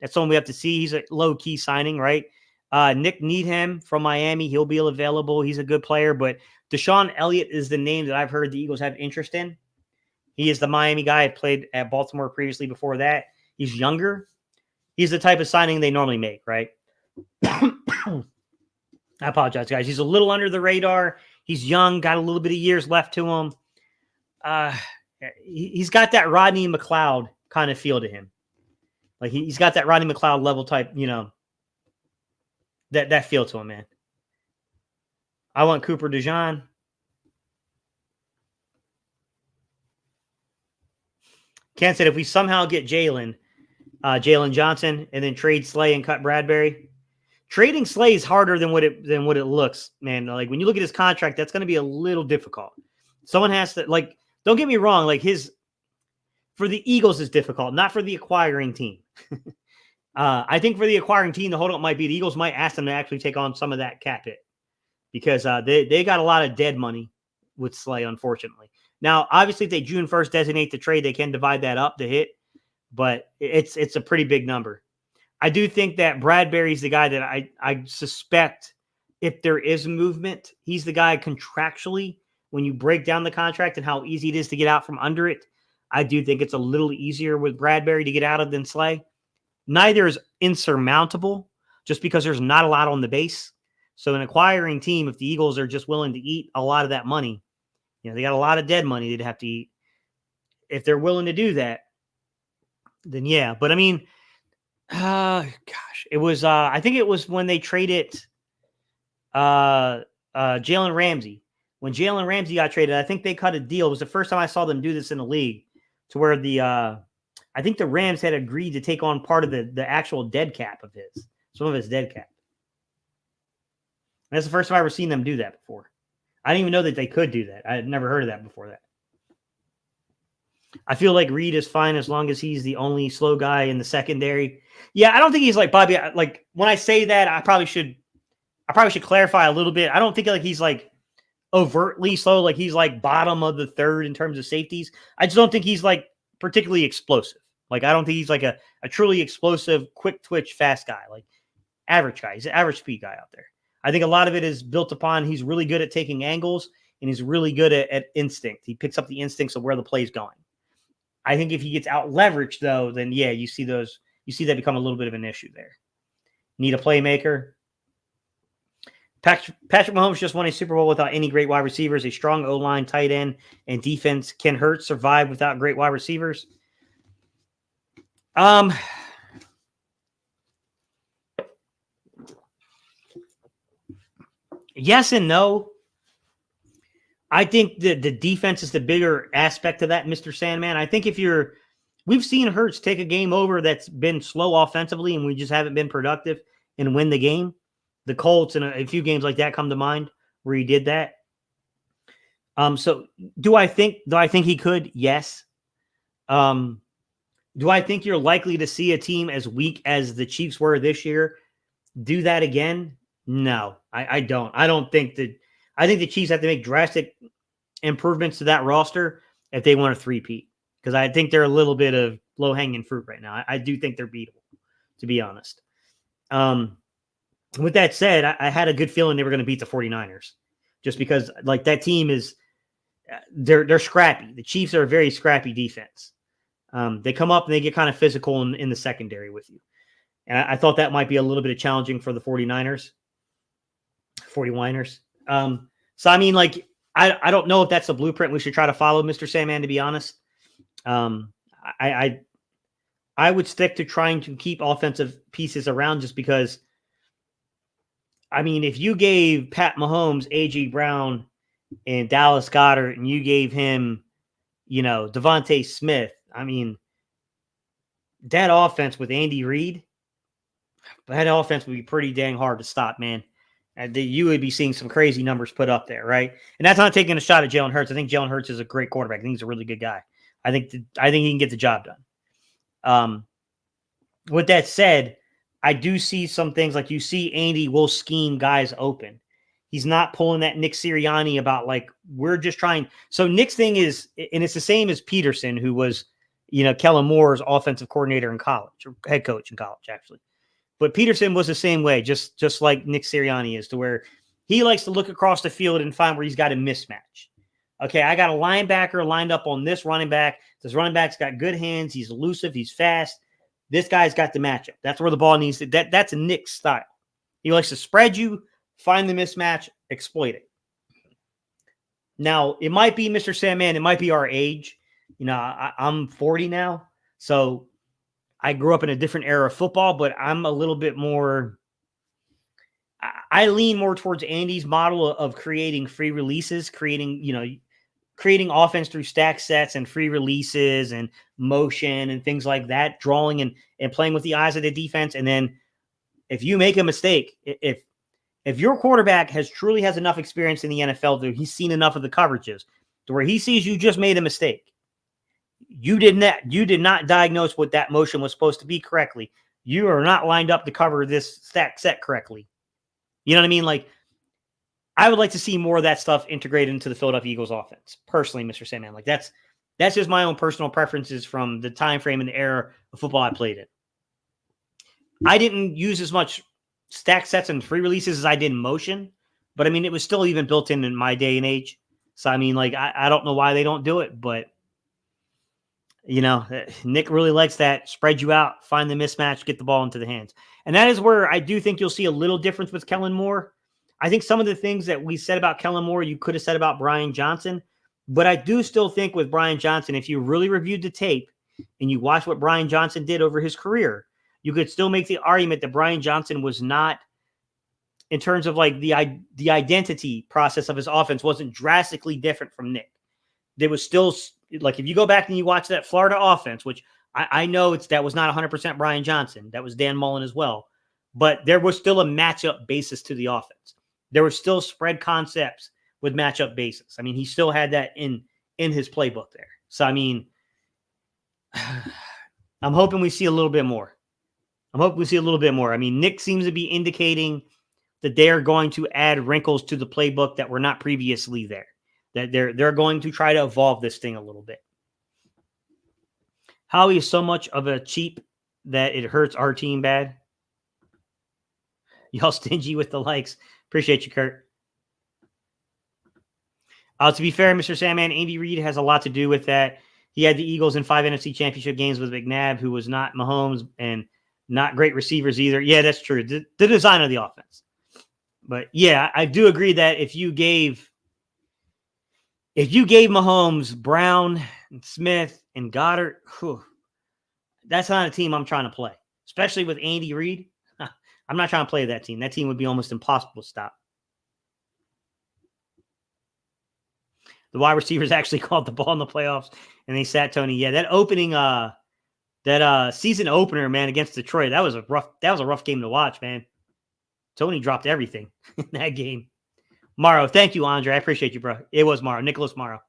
that's something we have to see. He's a low-key signing, right? Nick Needham from Miami, he'll be available. He's a good player. But Deshaun Elliott is the name that I've heard the Eagles have interest in. He is the Miami guy. I played at Baltimore previously before that. He's younger. He's the type of signing they normally make, right? I apologize, guys. He's a little under the radar. He's young, got a little bit of years left to him. He's got that Rodney McLeod kind of feel to him. Like he's got that Rodney McLeod level type, that feel to him, man. I want Cooper DeJean. Ken said if we somehow get Jalen Johnson and then trade Slay and cut Bradbury, trading Slay is harder than what it looks, man. Like when you look at his contract, that's going to be a little difficult. Someone has to don't get me wrong, for the Eagles is difficult, not for the acquiring team. I think for the acquiring team, the holdup might be the Eagles might ask them to actually take on some of that cap hit because they got a lot of dead money with Slay, unfortunately. Now, obviously, if they June 1st designate the trade, they can divide that up, the hit, but it's a pretty big number. I do think that Bradbury's the guy that I suspect if there is movement, he's the guy contractually, when you break down the contract and how easy it is to get out from under it, I do think it's a little easier with Bradbury to get out of than Slay. Neither is insurmountable just because there's not a lot on the base. So an acquiring team, if the Eagles are just willing to eat a lot of that money, they got a lot of dead money they'd have to eat. If they're willing to do that, then yeah. But I mean, it was I think it was when they traded Jalen Ramsey. When Jalen Ramsey got traded, I think they cut a deal. It was the first time I saw them do this in the league to where I think the Rams had agreed to take on part of the actual dead cap of some of his dead cap. And that's the first time I've ever seen them do that before. I didn't even know that they could do that. I had never heard of that before that. I feel like Reed is fine as long as he's the only slow guy in the secondary. Yeah, I don't think he's like Bobby. Like when I say that, I probably should clarify a little bit. I don't think he's overtly slow, like he's bottom of the third in terms of safeties. I just don't think he's particularly explosive. I don't think he's a truly explosive, quick twitch, fast guy. Average guy. He's an average speed guy out there. I think a lot of it is built upon he's really good at taking angles and he's really good at instinct. He picks up the instincts of where the play's going. I think if he gets out leveraged, though, then yeah, you see that become a little bit of an issue there. Need a playmaker. Patrick Mahomes just won a Super Bowl without any great wide receivers, a strong O-line, tight end, and defense. Can Hurts survive without great wide receivers? Yes and no. I think the defense is the bigger aspect of that, Mr. Sandman. I think we've seen Hurts take a game over that's been slow offensively and we just haven't been productive and win the game. The Colts and a few games like that come to mind where he did that. So do I think he could? Yes. Do I think you're likely to see a team as weak as the Chiefs were this year do that again? No, I don't. I think the Chiefs have to make drastic improvements to that roster if they want to three-peat because I think they're a little bit of low-hanging fruit right now. I do think they're beatable, to be honest. With that said, I had a good feeling they were going to beat the 49ers just because like that team is they're scrappy. The Chiefs are a very scrappy defense. They come up and they get kind of physical in the secondary with you. And I thought that might be a little bit of challenging for the 49ers. So, I mean, like, I don't know if that's a blueprint we should try to follow, Mr. Sandman, to be honest. Um, I, I would stick to trying to keep offensive pieces around just because, I mean, if you gave Pat Mahomes, A.J. Brown, and Dallas Goedert, and you gave him, Devontae Smith, I mean, that offense with Andy Reid, that offense would be pretty dang hard to stop, man. You would be seeing some crazy numbers put up there, right? And that's not taking a shot at Jalen Hurts. I think Jalen Hurts is a great quarterback. I think he's a really good guy. I think he can get the job done. With that said, I do see some things like you see Andy will scheme guys open. He's not pulling that Nick Sirianni about like we're just trying. So Nick's thing is, and it's the same as Peterson, who was, Kellen Moore's offensive coordinator in college, or head coach in college, actually. But Peterson was the same way, just like Nick Sirianni is, to where he likes to look across the field and find where he's got a mismatch. Okay, I got a linebacker lined up on this running back. This running back's got good hands. He's elusive. He's fast. This guy's got the matchup. That's where the ball needs to. That's a Nick style. He likes to spread you, find the mismatch, exploit it. Now, it might be Mr. Sandman. It might be our age. I'm 40 now, so I grew up in a different era of football, but I'm a little bit more. I lean more towards Andy's model of creating free releases, creating offense through stack sets and free releases and motion and things like that, drawing and playing with the eyes of the defense. And then if you make a mistake, if your quarterback truly has enough experience in the NFL, that he's seen enough of the coverages to where he sees you just made a mistake. You did not diagnose what that motion was supposed to be correctly. You are not lined up to cover this stack set correctly. You know what I mean? Like, I would like to see more of that stuff integrated into the Philadelphia Eagles offense, personally, Mr. Sandman. Like, that's just my own personal preferences from the time frame and the era of football I played in. I didn't use as much stack sets and free releases as I did in motion, but I mean, it was still even built in my day and age. So, I mean, like, I don't know why they don't do it, but Nick really likes that. Spread you out, find the mismatch, get the ball into the hands. And that is where I do think you'll see a little difference with Kellen Moore. I think some of the things that we said about Kellen Moore, you could have said about Brian Johnson. But I do still think with Brian Johnson, if you really reviewed the tape and you watch what Brian Johnson did over his career, you could still make the argument that Brian Johnson was not, in terms of like the identity process of his offense, wasn't drastically different from Nick. There was still, like, if you go back and you watch that Florida offense, which I know that was not 100% Brian Johnson, that was Dan Mullen as well, but there was still a matchup basis to the offense. There were still spread concepts with matchup basis. I mean, he still had that in his playbook there. So, I mean, I'm hoping we see a little bit more. I mean, Nick seems to be indicating that they are going to add wrinkles to the playbook that were not previously there. That they're going to try to evolve this thing a little bit. Howie is so much of a cheap that it hurts our team bad. Y'all stingy with the likes. Appreciate you, Kurt. To be fair, Mr. Sandman, Andy Reid has a lot to do with that. He had the Eagles in 5 NFC championship games with McNabb, who was not Mahomes and not great receivers either. Yeah, that's true. The design of the offense. But yeah, I do agree that if you gave Mahomes, Brown, and Smith, and Goddard, that's not a team I'm trying to play. Especially with Andy Reid. I'm not trying to play that team. That team would be almost impossible to stop. The wide receivers actually caught the ball in the playoffs, and they sat Tony. Yeah, that opening, that season opener, man, against Detroit, that was a rough game to watch, man. Tony dropped everything in that game. Morrow, thank you, Andre. I appreciate you, bro. It was Morrow, Nicholas Morrow.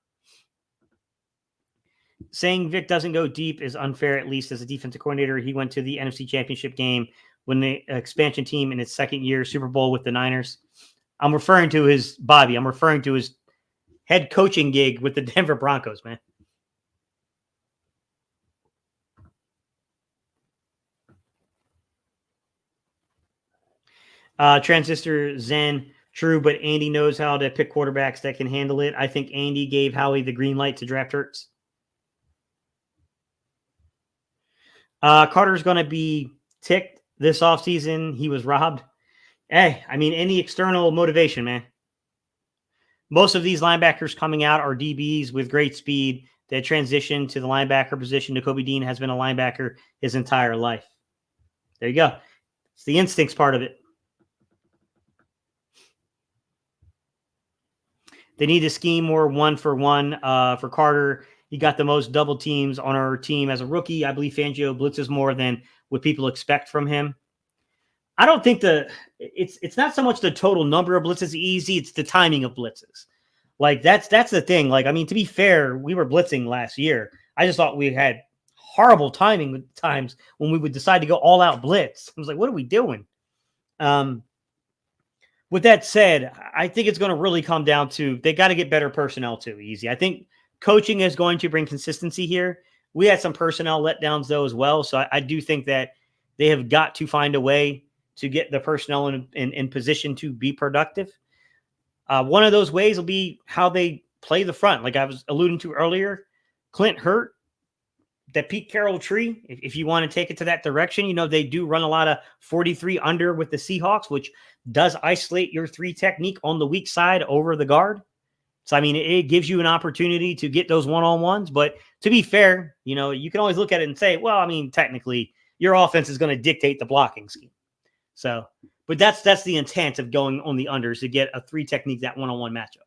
Saying Vic doesn't go deep is unfair, at least as a defensive coordinator. He went to the NFC Championship game when the expansion team in its second year Super Bowl with the Niners. I'm referring to his head coaching gig with the Denver Broncos, man. Transistor Zen, true, but Andy knows how to pick quarterbacks that can handle it. I think Andy gave Howie the green light to draft Hurts. Carter's going to be ticked this offseason. He was robbed. Hey, I mean, any external motivation, man. Most of these linebackers coming out are DBs with great speed that transition to the linebacker position. Nakobe Dean has been a linebacker his entire life. There you go. It's the instincts part of it. They need to scheme more 1-for-1 for Carter. He got the most double teams on our team as a rookie. I believe Fangio blitzes more than what people expect from him. I don't think it's not so much the total number of blitzes easy, it's the timing of blitzes. Like that's the thing. Like, I mean, to be fair, we were blitzing last year. I just thought we had horrible timing with times when we would decide to go all out blitz. I was like, what are we doing? With that said, I think it's going to really come down to they got to get better personnel too. Easy. I think coaching is going to bring consistency here. We had some personnel letdowns though as well. So I do think that they have got to find a way to get the personnel in position to be productive. One of those ways will be how they play the front. Like I was alluding to earlier, Clint Hurt, that Pete Carroll tree, if you want to take it to that direction, you know, they do run a lot of 43 under with the Seahawks, which does isolate your 3 technique on the weak side over the guard. So, I mean, it gives you an opportunity to get those one-on-ones. But to be fair, you know, you can always look at it and say, well, I mean, technically, your offense is going to dictate the blocking scheme. So, but that's the intent of going on the unders to get a 3 technique, that one-on-one matchup.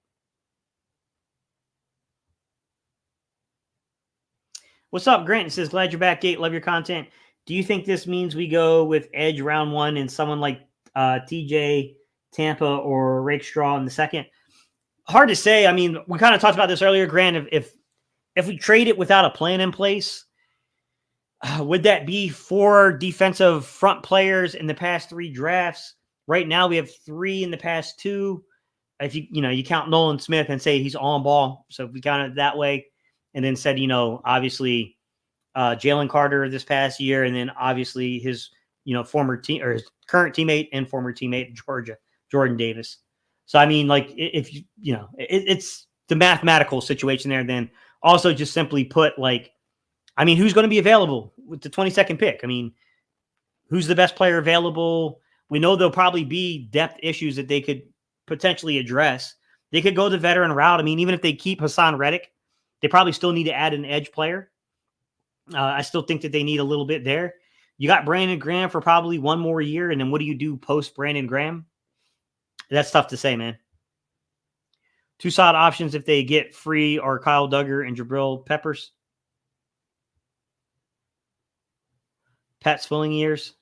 What's up, Grant? It says, glad you're back, Gate. Love your content. Do you think this means we go with Edge round 1 and someone like TJ, Tampa, or Rakestraw in the second? Hard to say. I mean, we kind of talked about this earlier, Grant. If we trade it without a plan in place, would that be 4 defensive front players in the past 3 drafts? Right now, we have 3 in the past 2. If you count Nolan Smith and say he's on ball, so if we count it that way, and then said, obviously Jalen Carter this past year, and then obviously his former team or his current teammate and former teammate in Georgia, Jordan Davis. So I mean, like if it's the mathematical situation there. Then also just simply put, like, I mean, who's going to be available with the 22nd pick? I mean, who's the best player available? We know there'll probably be depth issues that they could potentially address. They could go the veteran route. I mean, even if they keep Hassan Reddick, they probably still need to add an edge player. I still think that they need a little bit there. You got Brandon Graham for probably 1 more year, and then what do you do post Brandon Graham? That's tough to say, man. 2 solid options if they get free are Kyle Duggar and Jabril Peppers. Pat Swilling years.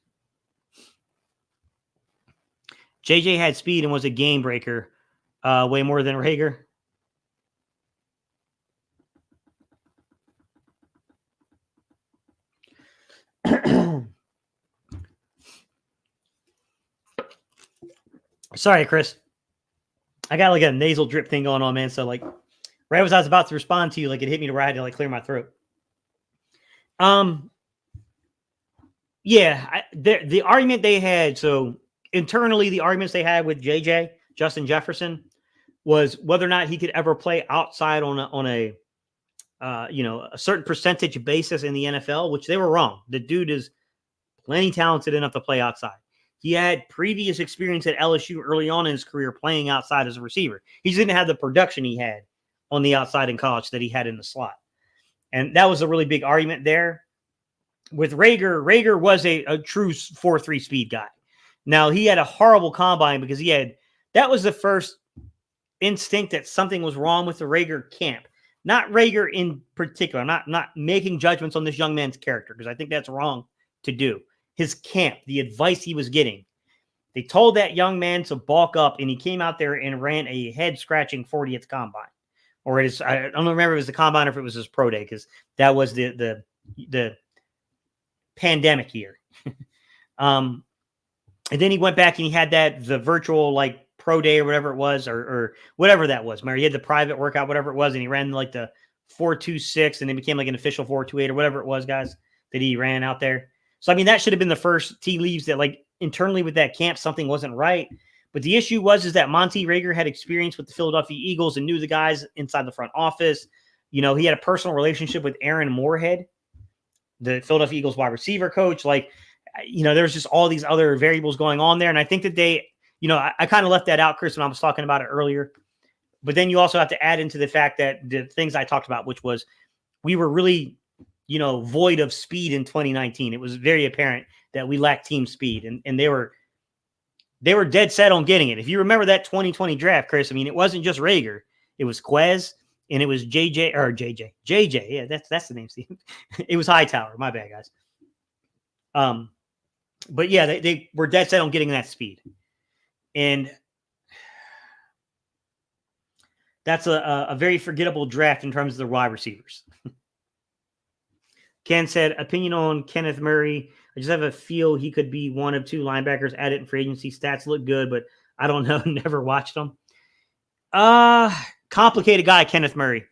JJ had speed and was a game breaker way more than Rager. Sorry, Chris. I got like a nasal drip thing going on, man. So like right as I was about to respond to you, like it hit me where I had to like clear my throat. Yeah, the argument they had, so internally the arguments they had with JJ, Justin Jefferson, was whether or not he could ever play outside on a certain percentage basis in the NFL, which they were wrong. The dude is plenty talented enough to play outside. He had previous experience at LSU early on in his career playing outside as a receiver. He just didn't have the production he had on the outside in college that he had in the slot. And that was a really big argument there. With Rager was a true 4.3 speed guy. Now, he had a horrible combine because that was the first instinct that something was wrong with the Rager camp. Not Rager in particular. I'm not making judgments on this young man's character because I think that's wrong to do. His camp, the advice he was getting. They told that young man to bulk up, and he came out there and ran a head-scratching 40th combine. Or I don't remember if it was the combine or if it was his pro day, because that was the pandemic year. And then he went back and he had the virtual like pro day or whatever it was, or whatever that was. Remember, he had the private workout, whatever it was, and he ran like the 4.26 and it became like an official 4.28 or whatever it was, guys, that he ran out there. So, I mean, that should have been the first tea leaves that like internally with that camp, something wasn't right. But the issue was that Monty Rager had experience with the Philadelphia Eagles and knew the guys inside the front office. He had a personal relationship with Aaron Moorhead, the Philadelphia Eagles wide receiver coach. Like, there's just all these other variables going on there. And I think that I kind of left that out, Chris, when I was talking about it earlier. But then you also have to add into the fact that the things I talked about, which was we were really, void of speed in 2019. It was very apparent that we lacked team speed, and they were dead set on getting it. If you remember that 2020 draft, Chris, I mean, it wasn't just Rager. It was Quez, and it was JJ. Yeah, that's the name, Steve. It was Hightower. My bad, guys. But yeah, they were dead set on getting that speed. And that's a very forgettable draft in terms of the wide receivers. Ken said, opinion on Kenneth Murray. I just have a feel he could be one of two linebackers added in free agency. Stats look good, but I don't know. Never watched them. Complicated guy, Kenneth Murray.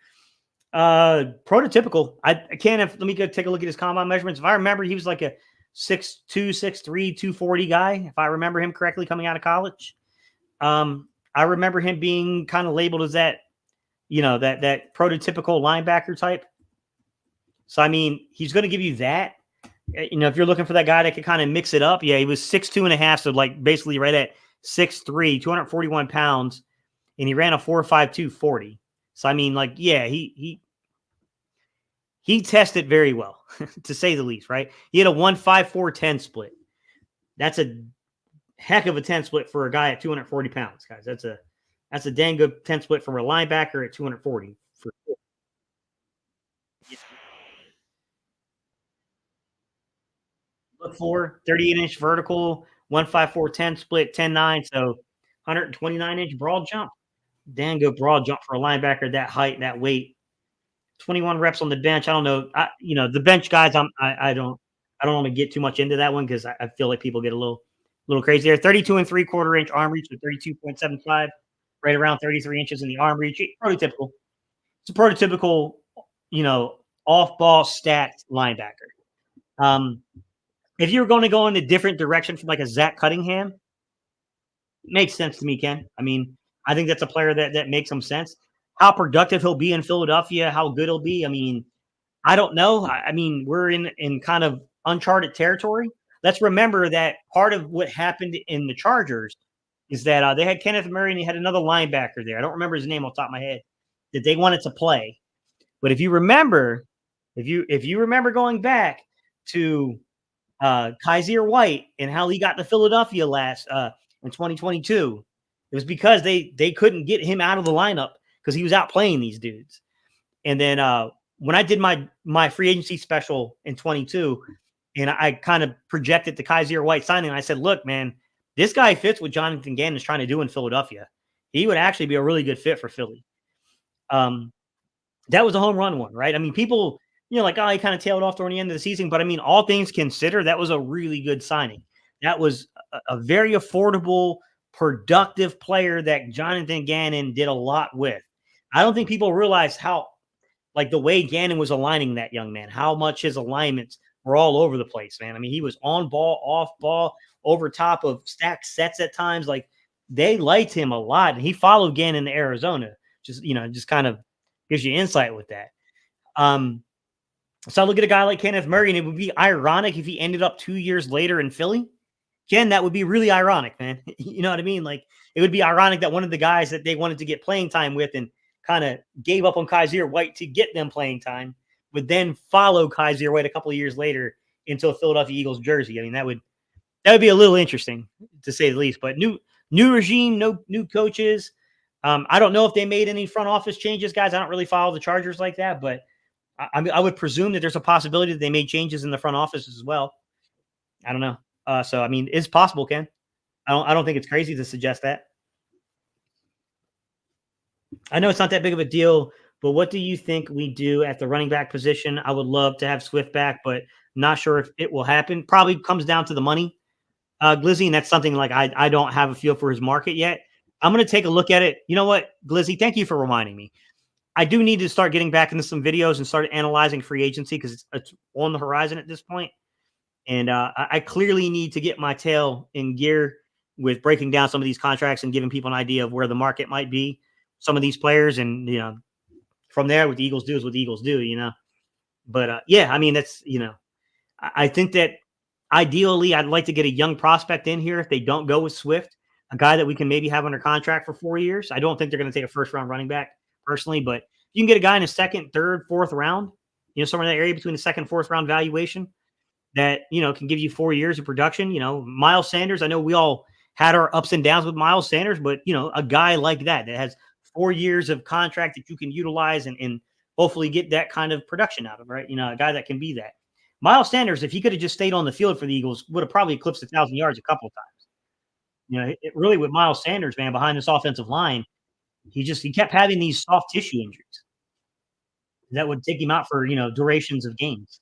Prototypical. Let me go take a look at his combine measurements. If I remember, he was like a 6'2", 6'3", 240 guy, if I remember him correctly coming out of college. I remember him being kind of labeled as that, that prototypical linebacker type. So, I mean, he's going to give you that. If you're looking for that guy that could kind of mix it up, yeah, he was 6'2.5", so like basically right at 6'3", 241 pounds, and he ran a 4.52 40. So, I mean, like, yeah, he tested very well, to say the least, right? He had a 1.54-10 split. That's a heck of a 10 split for a guy at 240 pounds, guys. That's a dang good 10 split for a linebacker at 240. For sure. Look for 38-inch vertical, 1.54-10 split, 10.9, so 129-inch broad jump. Dang good broad jump for a linebacker, that height, that weight. 21 reps on the bench. I don't know. The bench guys, I don't want to get too much into that one because I feel like people get a little crazy there. 32 3/4 inch arm reach with 32.75, right around 33 inches in the arm reach. Prototypical. It's a prototypical, off-ball stats linebacker. If you were going to go in a different direction from like a Zach Cunningham, makes sense to me, Ken. I mean, I think that's a player that makes some sense. How productive he'll be in Philadelphia, how good he'll be. I mean, I don't know. I mean, we're in kind of uncharted territory. Let's remember that part of what happened in the Chargers is that they had Kenneth Murray and he had another linebacker there. I don't remember his name off the top of my head that they wanted to play. But if you remember going back to Kaiser White and how he got to Philadelphia last in 2022, it was because they couldn't get him out of the lineup because he was out playing these dudes. And then when I did my free agency special in 22, and I kind of projected the Kaiser White signing, I said, look, man, this guy fits what Jonathan Gannon is trying to do in Philadelphia. He would actually be a really good fit for Philly. That was a home run one, right? I mean, people, like, oh, he kind of tailed off toward the end of the season. But I mean, all things considered, that was a really good signing. That was a very affordable, productive player that Jonathan Gannon did a lot with. I don't think people realize how, like, the way Gannon was aligning that young man, how much his alignments were all over the place, man. I mean, he was on ball, off ball, over top of stacked sets at times. Like, they liked him a lot. And he followed Gannon to Arizona. Just kind of gives you insight with that. So I look at a guy like Kenneth Murray, and it would be ironic if he ended up 2 years later in Philly. Ken, that would be really ironic, man. You know what I mean? Like, it would be ironic that one of the guys that they wanted to get playing time with and kind of gave up on Kaiser White to get them playing time would then follow Kaiser White a couple of years later into a Philadelphia Eagles jersey. I mean, that would be a little interesting, to say the least. But new regime, no new coaches. I don't know if they made any front office changes, guys. I don't really follow the Chargers like that, but I would presume that there's a possibility that they made changes in the front office as well. I don't know. So I mean, it's possible, Ken. I don't think it's crazy to suggest that. I know it's not that big of a deal, but what do you think we do at the running back position? I would love to have Swift back, but not sure if it will happen. Probably comes down to the money, Glizzy, and that's something like I don't have a feel for his market yet. I'm going to take a look at it. You know what, Glizzy, thank you for reminding me. I do need to start getting back into some videos and start analyzing free agency because it's on the horizon at this point. And I clearly need to get my tail in gear with breaking down some of these contracts and giving people an idea of where the market might be. Some of these players, and from there, what the Eagles do is what the Eagles do. But yeah, I mean, that's I think that ideally, I'd like to get a young prospect in here if they don't go with Swift, a guy that we can maybe have under contract for 4 years. I don't think they're going to take a first round running back personally, but you can get a guy in a second, third, fourth round, somewhere in that area between the second, fourth round valuation that can give you 4 years of production. Miles Sanders. I know we all had our ups and downs with Miles Sanders, but a guy like that has 4 years of contract that you can utilize and hopefully get that kind of production out of, right? A guy that can be that. Miles Sanders, if he could have just stayed on the field for the Eagles, would have probably eclipsed 1,000 yards a couple of times. It really with Miles Sanders, man, behind this offensive line, he kept having these soft tissue injuries that would take him out for durations of games.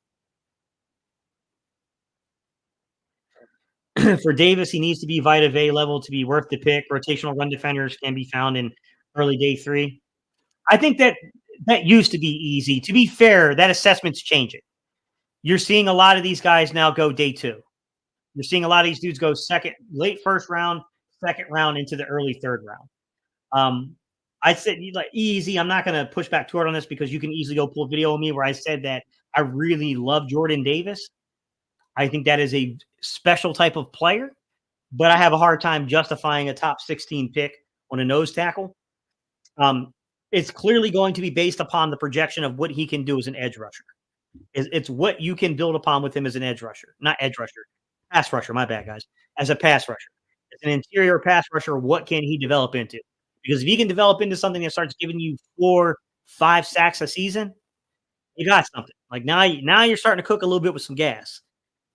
For Davis, he needs to be Vita Vea level to be worth the pick. Rotational run defenders can be found in early day 3. I think that used to be easy. To be fair, that assessment's changing. You're seeing a lot of these guys now go day 2. You're seeing a lot of these dudes go late first round, second round into the early third round. I said like easy. I'm not going to push back too hard on this because you can easily go pull video of me where I said that I really love Jordan Davis. I think that is a special type of player, but I have a hard time justifying a top 16 pick on a nose tackle. It's clearly going to be based upon the projection of what he can do as an edge rusher. It's what you can build upon with him as an edge rusher, not edge rusher, pass rusher. My bad, guys. As a pass rusher, as an interior pass rusher, what can he develop into? Because if he can develop into something that starts giving you 4, 5 sacks a season, you got something. Like now you're starting to cook a little bit with some gas.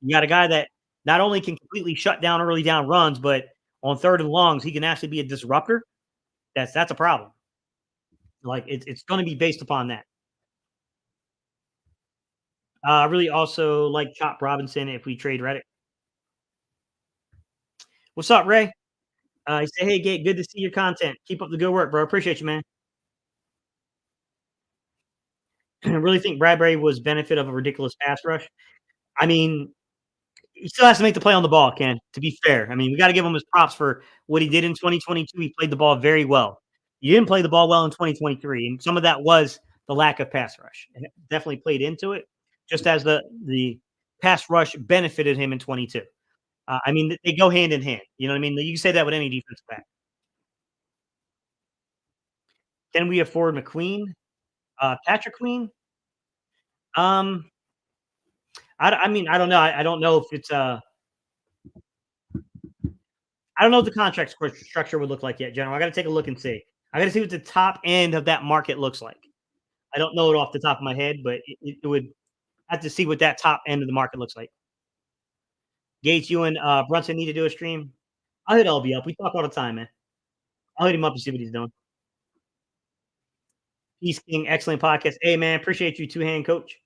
You got a guy that not only can completely shut down early down runs, but on third and longs, he can actually be a disruptor. That's a problem. Like it's going to be based upon that. I really also like Chop Robinson if we trade Reddick. What's up, Ray? He said, "Hey, Gate, good to see your content. Keep up the good work, bro. Appreciate you, man." I really think Bradbury was benefit of a ridiculous pass rush. I mean, he still has to make the play on the ball, Ken, to be fair. I mean, we got to give him his props for what he did in 2022. He played the ball very well. He didn't play the ball well in 2023, and some of that was the lack of pass rush. It definitely played into it, just as the pass rush benefited him in 22. I mean, they go hand in hand. You know what I mean? You can say that with any defensive back. Can we afford McQueen? Patrick Queen? Um, I mean, I don't know. I don't know if it's I don't know what the contract structure would look like yet, General. I got to take a look and see. I got to see what the top end of that market looks like. I don't know it off the top of my head, but it would have to see what that top end of the market looks like. Gates, you and Brunson need to do a stream. I'll hit LB up. We talk all the time, man. I'll hit him up and see what he's doing. Peace King, excellent podcast. Hey, man, appreciate you, two-hand coach.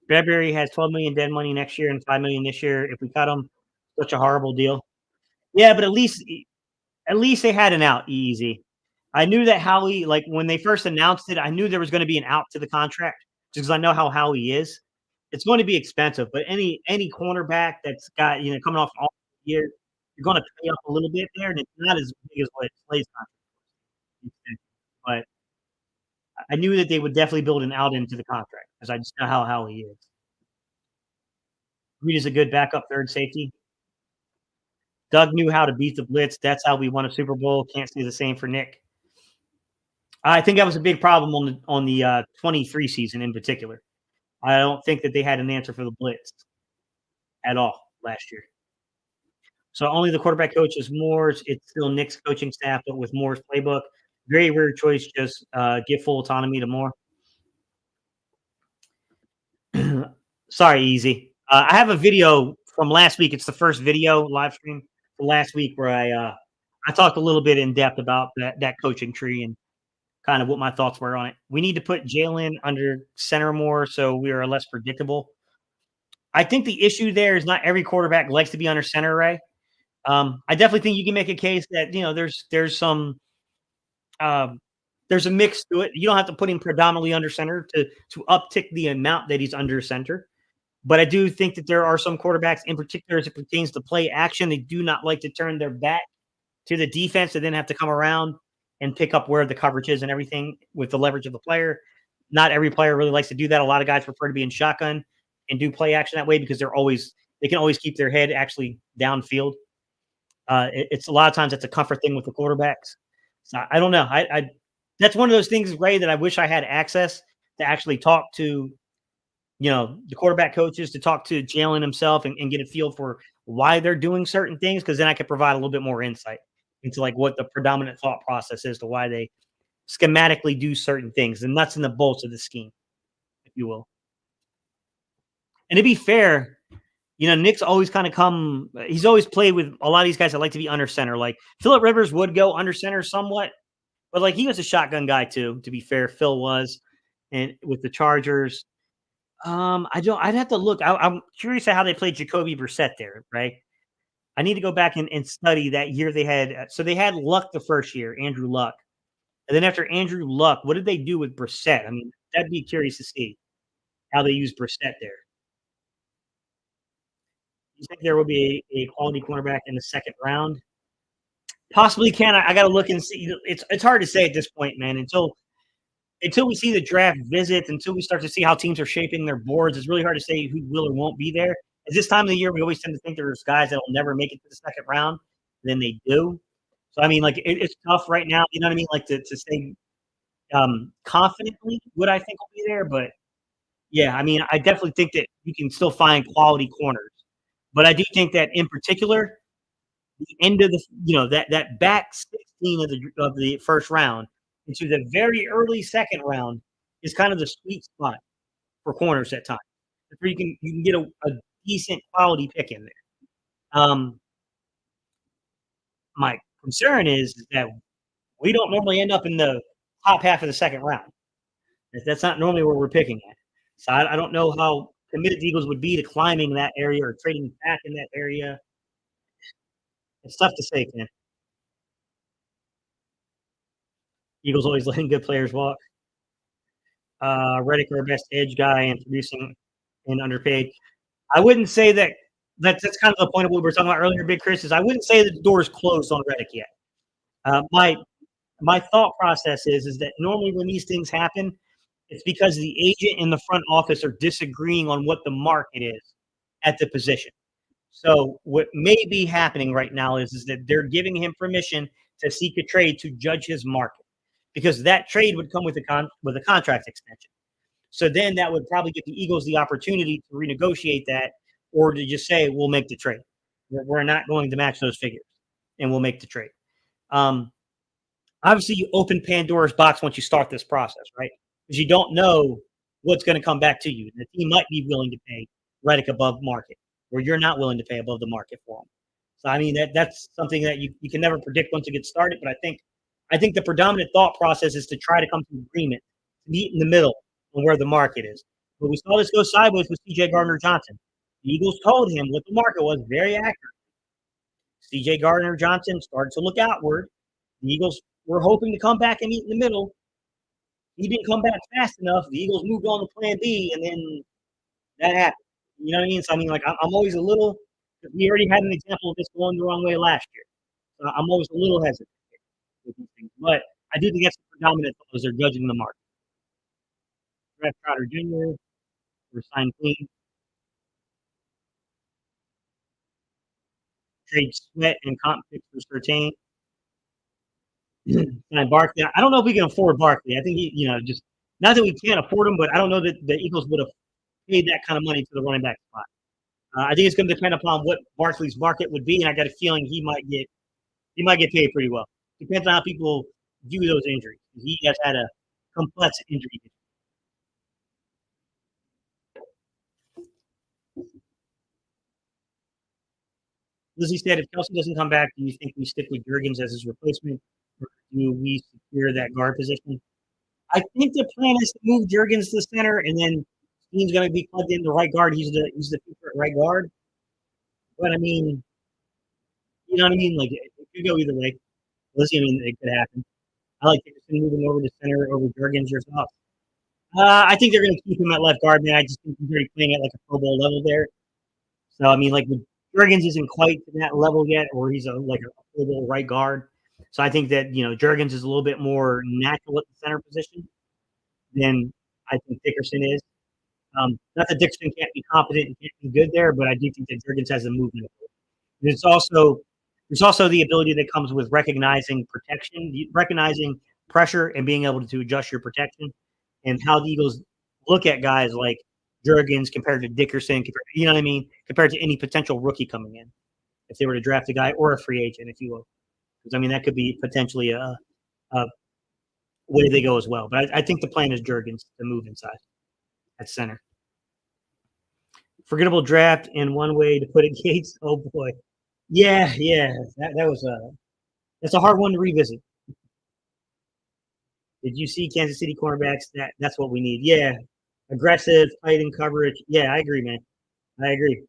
Bradbury has 12 million dead money next year and 5 million this year. If we cut him, such a horrible deal. Yeah, but at least they had an out. Easy. I knew that Howie, like when they first announced it, I knew there was going to be an out to the contract just because I know how Howie is. It's going to be expensive, but any cornerback that's got coming off all year, you're going to pay up a little bit there, and it's not as big as what Slay's contract. But I knew that they would definitely build an out into the contract because I just know how Howie is. Reed is a good backup third safety. Doug knew how to beat the blitz. That's how we won a Super Bowl. Can't say the same for Nick. I think that was a big problem on the 23 season in particular. I don't think that they had an answer for the blitz at all last year. So only the quarterback coach is Moore's. It's still Nick's coaching staff, but with Moore's playbook. Very weird choice. Just give full autonomy to Moore. Sorry, Easy. I have a video from last week. It's the first video live stream from last week where I talked a little bit in depth about that coaching tree and kind of what my thoughts were on it. We need to put Jalen under center more so we are less predictable. I think the issue there is not every quarterback likes to be under center, Ray. I definitely think you can make a case that there's some there's a mix to it. You don't have to put him predominantly under center to uptick the amount that he's under center. But I do think that there are some quarterbacks, in particular, as it pertains to play action, they do not like to turn their back to the defense and then have to come around and pick up where the coverage is and everything with the leverage of the player. Not every player really likes to do that. A lot of guys prefer to be in shotgun and do play action that way because they can always keep their head actually downfield. It's a lot of times it's a comfort thing with the quarterbacks. So I don't know. I that's one of those things, Ray, that I wish I had access to actually talk to, the quarterback coaches, to talk to Jalen himself and get a feel for why they're doing certain things, because then I could provide a little bit more insight into like what the predominant thought process is to why they schematically do certain things, the nuts and the bolts of the scheme, if you will. And to be fair, Nick's always kind of he's always played with a lot of these guys that like to be under center. Like Phillip Rivers would go under center somewhat, but like he was a shotgun guy too, to be fair. Phil was, and with the Chargers. I'd have to look. I'm curious at how they played Jacoby Brissett there, right? I need to go back and study that year they had. So they had Luck the first year, Andrew Luck. And then after Andrew Luck, what did they do with Brissett? I mean, that'd be curious to see how they use Brissett there. You think there will be a quality cornerback in the second round? Possibly can. I got to look and see. It's hard to say at this point, man. Until we see the draft visits, until we start to see how teams are shaping their boards, it's really hard to say who will or won't be there. At this time of the year, we always tend to think there's guys that will never make it to the second round, and then they do. So I mean, like it's tough right now. You know what I mean? Like to say confidently what I think will be there, but yeah, I mean, I definitely think that you can still find quality corners. But I do think that in particular, the end of that back 16 of the first round into the very early second round is kind of the sweet spot for corners at times. Where you can get a decent quality pick in there. My concern is that we don't normally end up in the top half of the second round. That's not normally where we're picking at. So I don't know how committed the Eagles would be to climbing that area or trading back in that area. It's tough to say, man. Eagles always letting good players walk. Reddick, our best edge guy, and producing and underpaid. I wouldn't say that's kind of the point of what we were talking about earlier, Big Chris, is I wouldn't say that the door is closed on Reddick yet. My thought process is that normally when these things happen, it's because the agent and the front office are disagreeing on what the market is at the position. So what may be happening right now is that they're giving him permission to seek a trade to judge his market, because that trade would come with a contract extension. So then that would probably give the Eagles the opportunity to renegotiate that, or to just say, we'll make the trade. We're not going to match those figures, and we'll make the trade. Obviously, you open Pandora's box once you start this process, right? Because you don't know what's going to come back to you. The team might be willing to pay Reddick above market, or you're not willing to pay above the market for him. So, I mean, that's something that you can never predict once it gets started. But I think the predominant thought process is to try to come to agreement, to meet in the middle on where the market is. But we saw this go sideways with C.J. Gardner-Johnson. The Eagles told him what the market was very accurate. C.J. Gardner-Johnson started to look outward. The Eagles were hoping to come back and meet in the middle. He didn't come back fast enough. The Eagles moved on to plan B, and then that happened. You know what I mean? So, I mean, like, I'm always a little – we already had an example of this going the wrong way last year. So I'm always a little hesitant with these things. But I do think that's the predominant as they're judging the market. Draft Trotter Jr. or sign clean. Trade Sweat and comp picks for Surtain. Sign Barkley. I don't know if we can afford Barkley. I think just not that we can't afford him, but I don't know that the Eagles would have paid that kind of money to the running back spot. I think it's going to depend upon what Barkley's market would be, and I got a feeling he might get paid pretty well. Depends on how people view those injuries. He has had a complex injury. Lizzie said, if Kelsey doesn't come back, do you think we stick with Jurgens as his replacement, or do we secure that guard position? I think the plan is to move Jurgens to the center, and then Dean's going to be plugged in the right guard. He's the future right guard. But I mean, you know what I mean? Like, it could go either way. Listen, I mean, it could happen. I like Dickerson moving over to center over Jurgens. Your thoughts? I think they're going to keep him at left guard, man. I just think he's already playing at like a Pro Bowl level there. So I mean, like Jurgens isn't quite to that level yet, or he's like a Pro Bowl right guard. So I think that Jurgens is a little bit more natural at the center position than I think Dickerson is. Not that Dickerson can't be competent and can't be good there, but I do think that Jurgens has the movement. There's also the ability that comes with recognizing protection, recognizing pressure, and being able to adjust your protection, and how the Eagles look at guys like Jurgens compared to Dickerson, you know what I mean, compared to any potential rookie coming in, if they were to draft a guy or a free agent, if you will, because I mean that could be potentially a way they go as well. But I think the plan is Jurgens to move inside at center. Forgettable draft in one way to put it, Gates. Oh boy. Yeah. That was that's a hard one to revisit. Did you see Kansas City cornerbacks? That's what we need. Yeah, aggressive, fighting coverage. Yeah, I agree, man. I agree.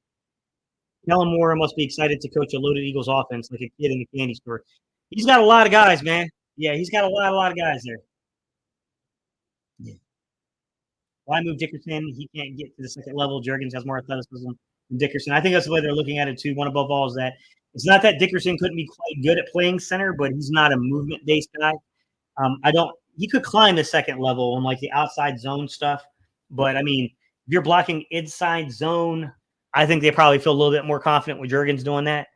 Kellen Moore must be excited to coach a loaded Eagles offense like a kid in a candy store. He's got a lot of guys, man. Yeah, he's got a lot of guys there. Yeah. Why move Dickerson? He can't get to the second level. Jurgens has more athleticism than Dickerson. I think that's the way they're looking at it too. One above all is that it's not that Dickerson couldn't be quite good at playing center, but he's not a movement-based guy. I don't. He could climb the second level on like the outside zone stuff, but I mean, if you're blocking inside zone, I think they probably feel a little bit more confident with Jurgens doing that.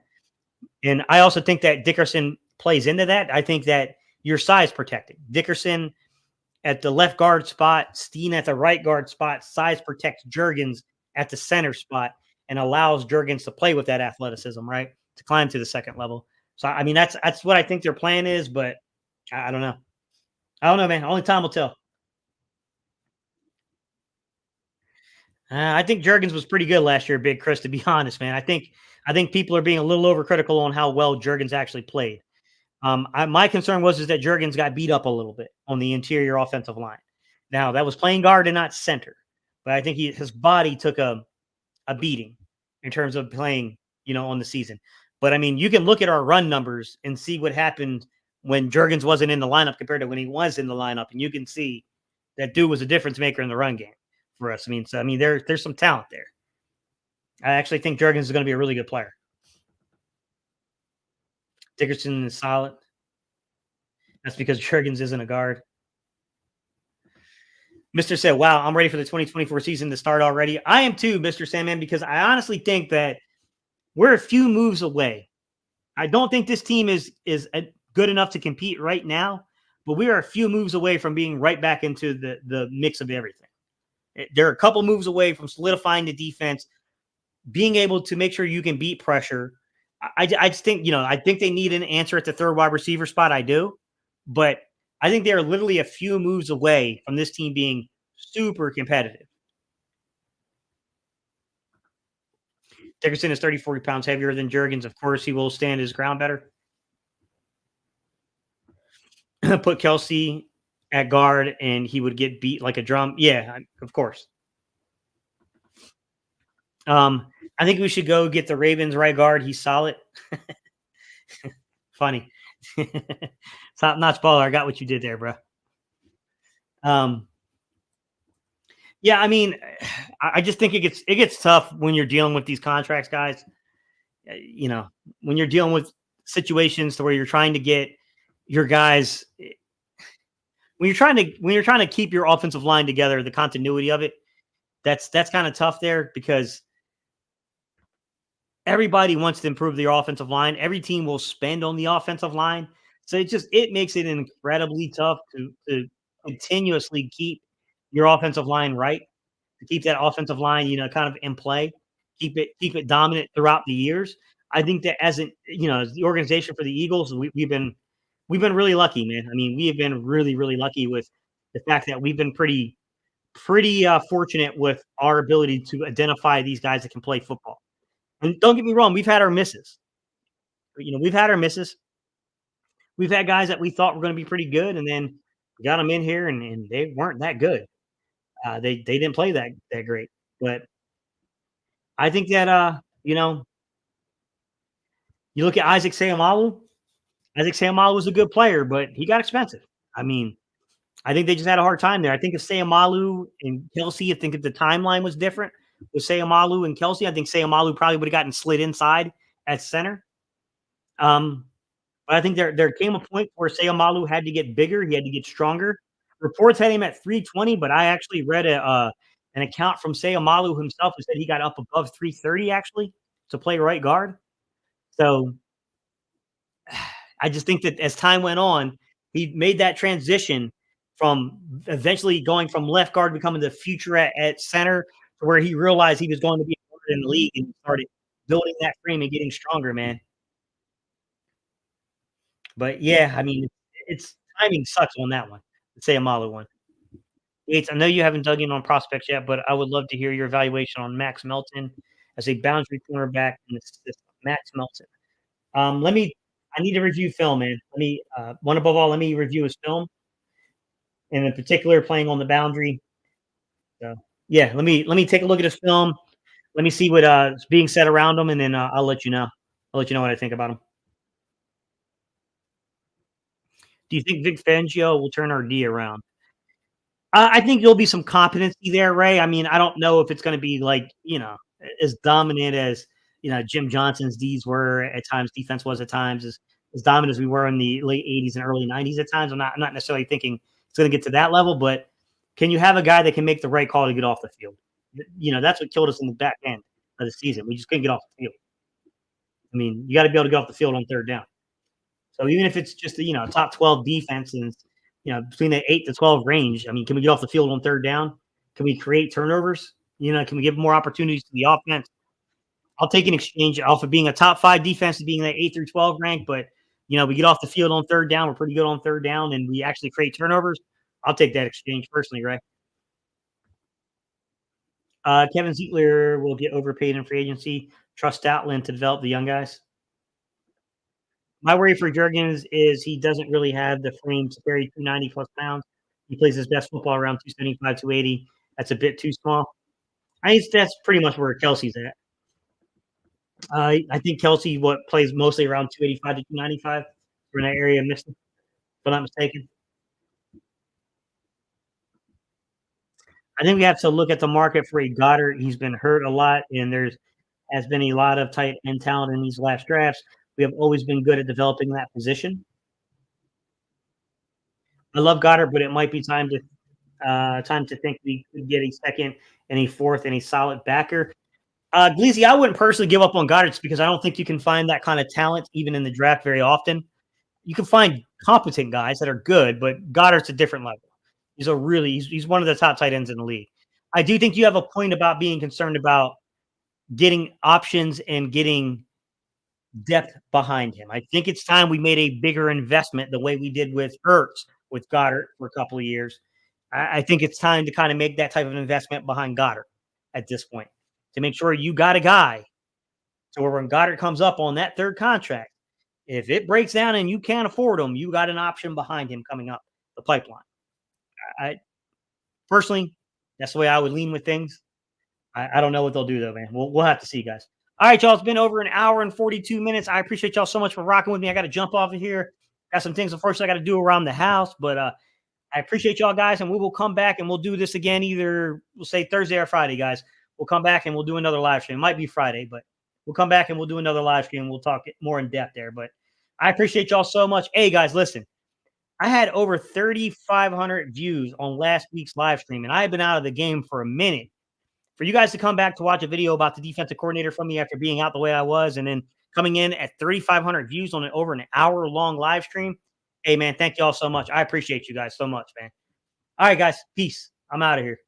And I also think that Dickerson plays into that. I think that your size protected. Dickerson at the left guard spot, Steen at the right guard spot, size protects Jurgens at the center spot and allows Jurgens to play with that athleticism, right? To climb to the second level. So I mean, that's what I think their plan is, but I don't know. I don't know, man. Only time will tell. I think Jurgens was pretty good last year, Big Chris. To be honest, man, I think people are being a little overcritical on how well Jurgens actually played. My concern is that Jurgens got beat up a little bit on the interior offensive line. Now that was playing guard and not center, but I think his body took a beating in terms of playing, on the season. But I mean, you can look at our run numbers and see what happened when Jurgens wasn't in the lineup compared to when he was in the lineup, and you can see that dude was a difference maker in the run game for us. I mean, there's some talent there. I actually think Jurgens is going to be a really good player. Dickerson is solid. That's because Jurgens isn't a guard. Mr. said, wow, I'm ready for the 2024 season to start already. I am too, Mr. Sandman, because I honestly think that we're a few moves away. I don't think this team is good enough to compete right now, but we are a few moves away from being right back into the mix of everything. They're a couple moves away from solidifying the defense, being able to make sure you can beat pressure. I just think, I think they need an answer at the third wide receiver spot. I do, but I think they're literally a few moves away from this team being super competitive. Dickerson is 30, 40 pounds heavier than Jurgens. Of course, he will stand his ground better. Put Kelsey at guard and he would get beat like a drum. Yeah, of course. I think we should go get the Ravens right guard. He's solid. Funny. Top notch baller. I got what you did there, bro. Yeah, I mean, I just think it gets tough when you're dealing with these contracts, guys. When you're dealing with situations to where you're trying to get your guys, when you're trying to keep your offensive line together, the continuity of it, that's kind of tough there because everybody wants to improve their offensive line. Every team will spend on the offensive line. So it makes it incredibly tough to continuously keep your offensive line right, to keep that offensive line, kind of in play, keep it dominant throughout the years. I think that as the organization for the Eagles, we've been really lucky, man. I mean, we have been really, really lucky with the fact that we've been pretty fortunate with our ability to identify these guys that can play football. And don't get me wrong, we've had our misses. We've had our misses. We've had guys that we thought were going to be pretty good, and then we got them in here, and they weren't that good. They didn't play that great. But I think that you look at Isaac Seumalo. Isaac Seumalo was a good player, but he got expensive. I mean, I think they just had a hard time there. I think if Sayamalu and Kelsey, I think if the timeline was different with Sayamalu and Kelsey, I think Sayamalu probably would have gotten slid inside at center. Um, but I think there came a point where Sayamalu had to get bigger. He had to get stronger. Reports had him at 320, but I actually read an account from Sayamalu himself who said he got up above 330 actually to play right guard. So I just think that as time went on, he made that transition from eventually going from left guard becoming the future at center to where he realized he was going to be in the league and started building that frame and getting stronger, man. But yeah, I mean, it's timing sucks on that one. The Sayamalu one. Yates, I know you haven't dug in on prospects yet, but I would love to hear your evaluation on Max Melton as a boundary cornerback in the system. Max Melton. Let me. I need to review film, man. Let me. One above all, let me review his film, and in particular, playing on the boundary. So, yeah, let me take a look at his film. Let me see what is being said around him, and then I'll let you know. I'll let you know what I think about him. Do you think Vic Fangio will turn our D around? I think there'll be some competency there, Ray. I mean, I don't know if it's going to be like as dominant as Jim Johnson's D's were at times. Defense was at times as dominant as we were in the late '80s and early '90s at times. I'm not necessarily thinking it's going to get to that level, but can you have a guy that can make the right call to get off the field? That's what killed us in the back end of the season. We just couldn't get off the field. I mean, you got to be able to get off the field on third down. So even if it's just top 12 defense and between the 8 to 12 range, I mean, can we get off the field on third down? Can we create turnovers? Can we give more opportunities to the offense? I'll take an exchange off of being a top 5 defense to being that 8 through 12 rank, but we get off the field on third down. We're pretty good on third down, and we actually create turnovers. I'll take that exchange personally, Ray. Kevin Ziegler will get overpaid in free agency. Trust Stoutland to develop the young guys. My worry for Jurgens is he doesn't really have the frame to carry 290 plus pounds. He plays his best football around 275, 280. That's a bit too small. I think that's pretty much where Kelsey's at. I think Kelsey plays mostly around 285 to 295. We're in that area missing, if I'm not mistaken. I think we have to look at the market for a Goddard. He's been hurt a lot, and has been a lot of tight end talent in these last drafts. We have always been good at developing that position. I love Goddard, but it might be time to think we could get a second and a fourth and a solid backer. Gleazy, I wouldn't personally give up on Goddard because I don't think you can find that kind of talent even in the draft very often. You can find competent guys that are good, but Goddard's a different level. He's one of the top tight ends in the league. I do think you have a point about being concerned about getting options and getting depth behind him. I think it's time we made a bigger investment the way we did with Ertz, with Goddard for a couple of years. I think it's time to kind of make that type of investment behind Goddard at this point to make sure you got a guy to where when Goddard comes up on that third contract, if it breaks down and you can't afford him, you got an option behind him coming up the pipeline. I personally, that's the way I would lean with things. I don't know what they'll do though, man. We'll have to see, guys. All right, y'all. It's been over an hour and 42 minutes. I appreciate y'all so much for rocking with me. I got to jump off of here. Got some things, unfortunately, I got to do around the house, but I appreciate y'all, guys, and we will come back and we'll do this again either, we'll say Thursday or Friday, guys. We'll come back and we'll do another live stream. It might be Friday, but we'll come back and we'll do another live stream. We'll talk more in depth there, but I appreciate y'all so much. Hey, guys, listen. I had over 3,500 views on last week's live stream, and I have been out of the game for a minute. For you guys to come back to watch a video about the defensive coordinator from me after being out the way I was and then coming in at 3,500 views on over an hour-long live stream, hey, man, thank you all so much. I appreciate you guys so much, man. All right, guys, peace. I'm out of here.